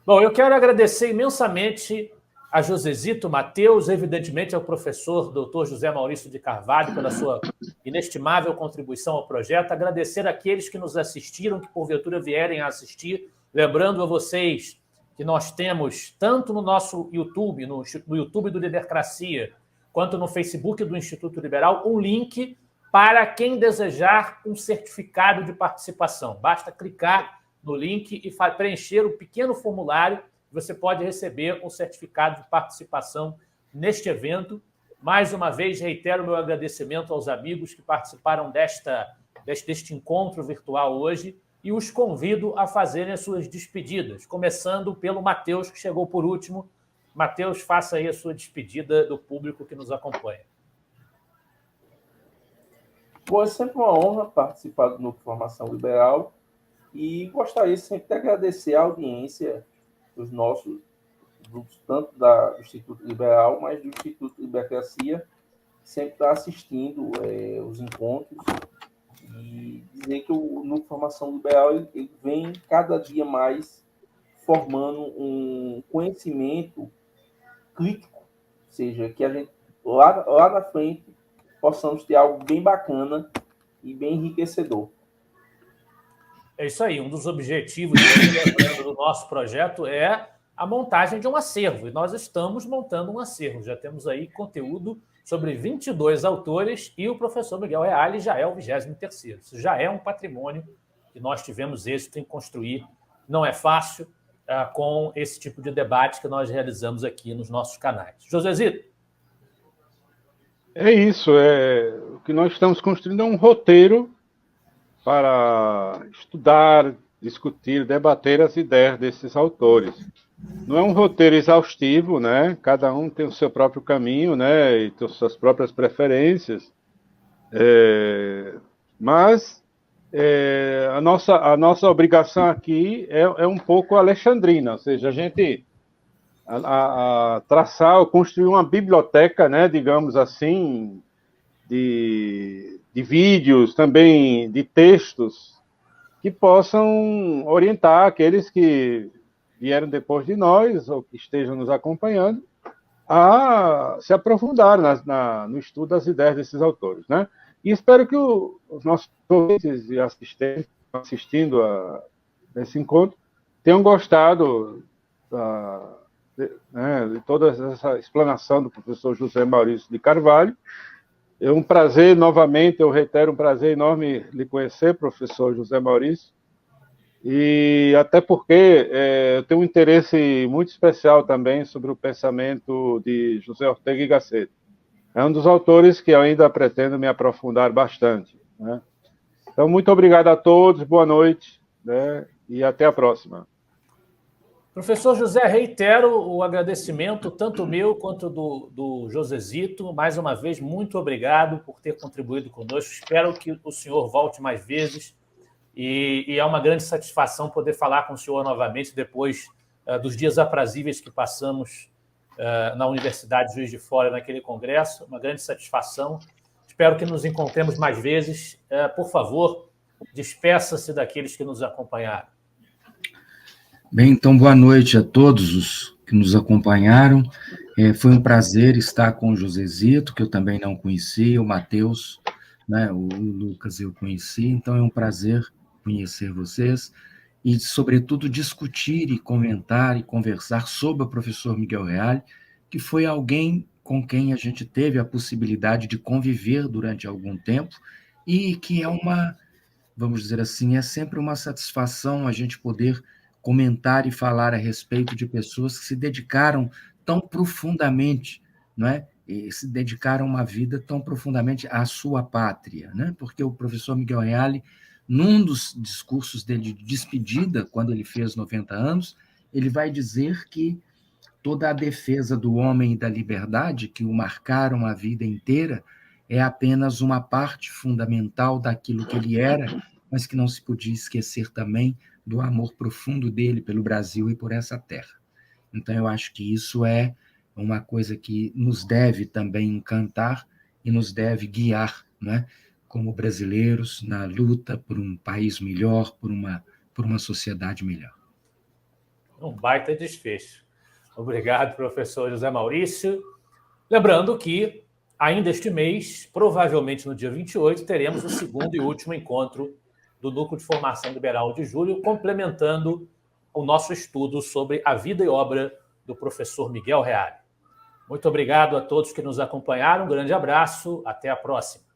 Bom, eu quero agradecer imensamente a Josezito, Matheus, evidentemente ao professor Dr. José Maurício de Carvalho pela sua inestimável contribuição ao projeto, agradecer àqueles que nos assistiram, que porventura vierem a assistir, lembrando a vocês que nós temos, tanto no nosso YouTube, no YouTube do Libercracia, quanto no Facebook do Instituto Liberal, um link para quem desejar um certificado de participação. Basta clicar no link e preencher o pequeno formulário, você pode receber um certificado de participação neste evento. Mais uma vez, reitero o meu agradecimento aos amigos que participaram deste encontro virtual hoje e os convido a fazerem as suas despedidas, começando pelo Matheus, que chegou por último. Matheus, faça aí a sua despedida do público que nos acompanha. Bom, é sempre uma honra participar do Núcleo de Formação Liberal e gostaria sempre de agradecer a audiência dos nossos grupos, tanto do Instituto Liberal, mas do Instituto Libercracia, que sempre está assistindo os encontros, e dizer que o Núcleo de Formação Liberal ele vem cada dia mais formando um conhecimento crítico, ou seja, que a gente lá na frente possamos ter algo bem bacana e bem enriquecedor. É isso aí, um dos objetivos do nosso projeto é a montagem de um acervo, e nós estamos montando um acervo, já temos aí conteúdo sobre 22 autores e o professor Miguel Reale já é o 23º. Isso já é um patrimônio que nós tivemos êxito em construir. Não é fácil com esse tipo de debate que nós realizamos aqui nos nossos canais. Josezito. É isso, o que nós estamos construindo é um roteiro para estudar, discutir, debater as ideias desses autores. Não é um roteiro exaustivo, né? Cada um tem o seu próprio caminho, né? E tem suas próprias preferências. Mas a nossa obrigação aqui é um pouco alexandrina, ou seja, a gente traçar ou construir uma biblioteca, né? Digamos assim, de vídeos, também de textos, que possam orientar aqueles que vieram depois de nós, ou que estejam nos acompanhando, a se aprofundar no estudo das ideias desses autores, né? E espero que os nossos ouvintes e assistentes assistindo a esse encontro tenham gostado de toda essa explanação do professor José Maurício de Carvalho. É um prazer, novamente, eu reitero, um prazer enorme lhe conhecer, professor José Maurício, e até porque eu tenho um interesse muito especial também sobre o pensamento de José Ortega y Gasset. É um dos autores que eu ainda pretendo me aprofundar bastante, né? Então, muito obrigado a todos, boa noite, né? E até a próxima. Professor José, reitero o agradecimento, tanto meu quanto do Josezito. Mais uma vez, muito obrigado por ter contribuído conosco. Espero que o senhor volte mais vezes. E é uma grande satisfação poder falar com o senhor novamente depois dos dias aprazíveis que passamos na Universidade de Juiz de Fora, naquele congresso. Uma grande satisfação. Espero que nos encontremos mais vezes. Por favor, despeça-se daqueles que nos acompanharam. Bem, então, boa noite a todos os que nos acompanharam. Foi um prazer estar com o Josezito, que eu também não conhecia, o Matheus, né, o Lucas eu conheci, então é um prazer conhecer vocês e, sobretudo, discutir e comentar e conversar sobre o professor Miguel Reale, que foi alguém com quem a gente teve a possibilidade de conviver durante algum tempo e que vamos dizer assim, é sempre uma satisfação a gente poder comentar e falar a respeito de pessoas que se dedicaram tão profundamente, não é? E se dedicaram uma vida tão profundamente à sua pátria, né? Porque o professor Miguel Reale, num dos discursos dele de despedida, quando ele fez 90 anos, ele vai dizer que toda a defesa do homem e da liberdade, que o marcaram a vida inteira, é apenas uma parte fundamental daquilo que ele era, mas que não se podia esquecer também do amor profundo dele pelo Brasil e por essa terra. Então, eu acho que isso é uma coisa que nos deve também encantar e nos deve guiar, né, como brasileiros, na luta por um país melhor, por uma sociedade melhor. Um baita desfecho. Obrigado, professor José Maurício. Lembrando que, ainda este mês, provavelmente no dia 28, teremos o segundo e último encontro do Núcleo de Formação Liberal de Julho, complementando o nosso estudo sobre a vida e obra do professor Miguel Reale. Muito obrigado a todos que nos acompanharam. Um grande abraço. Até a próxima.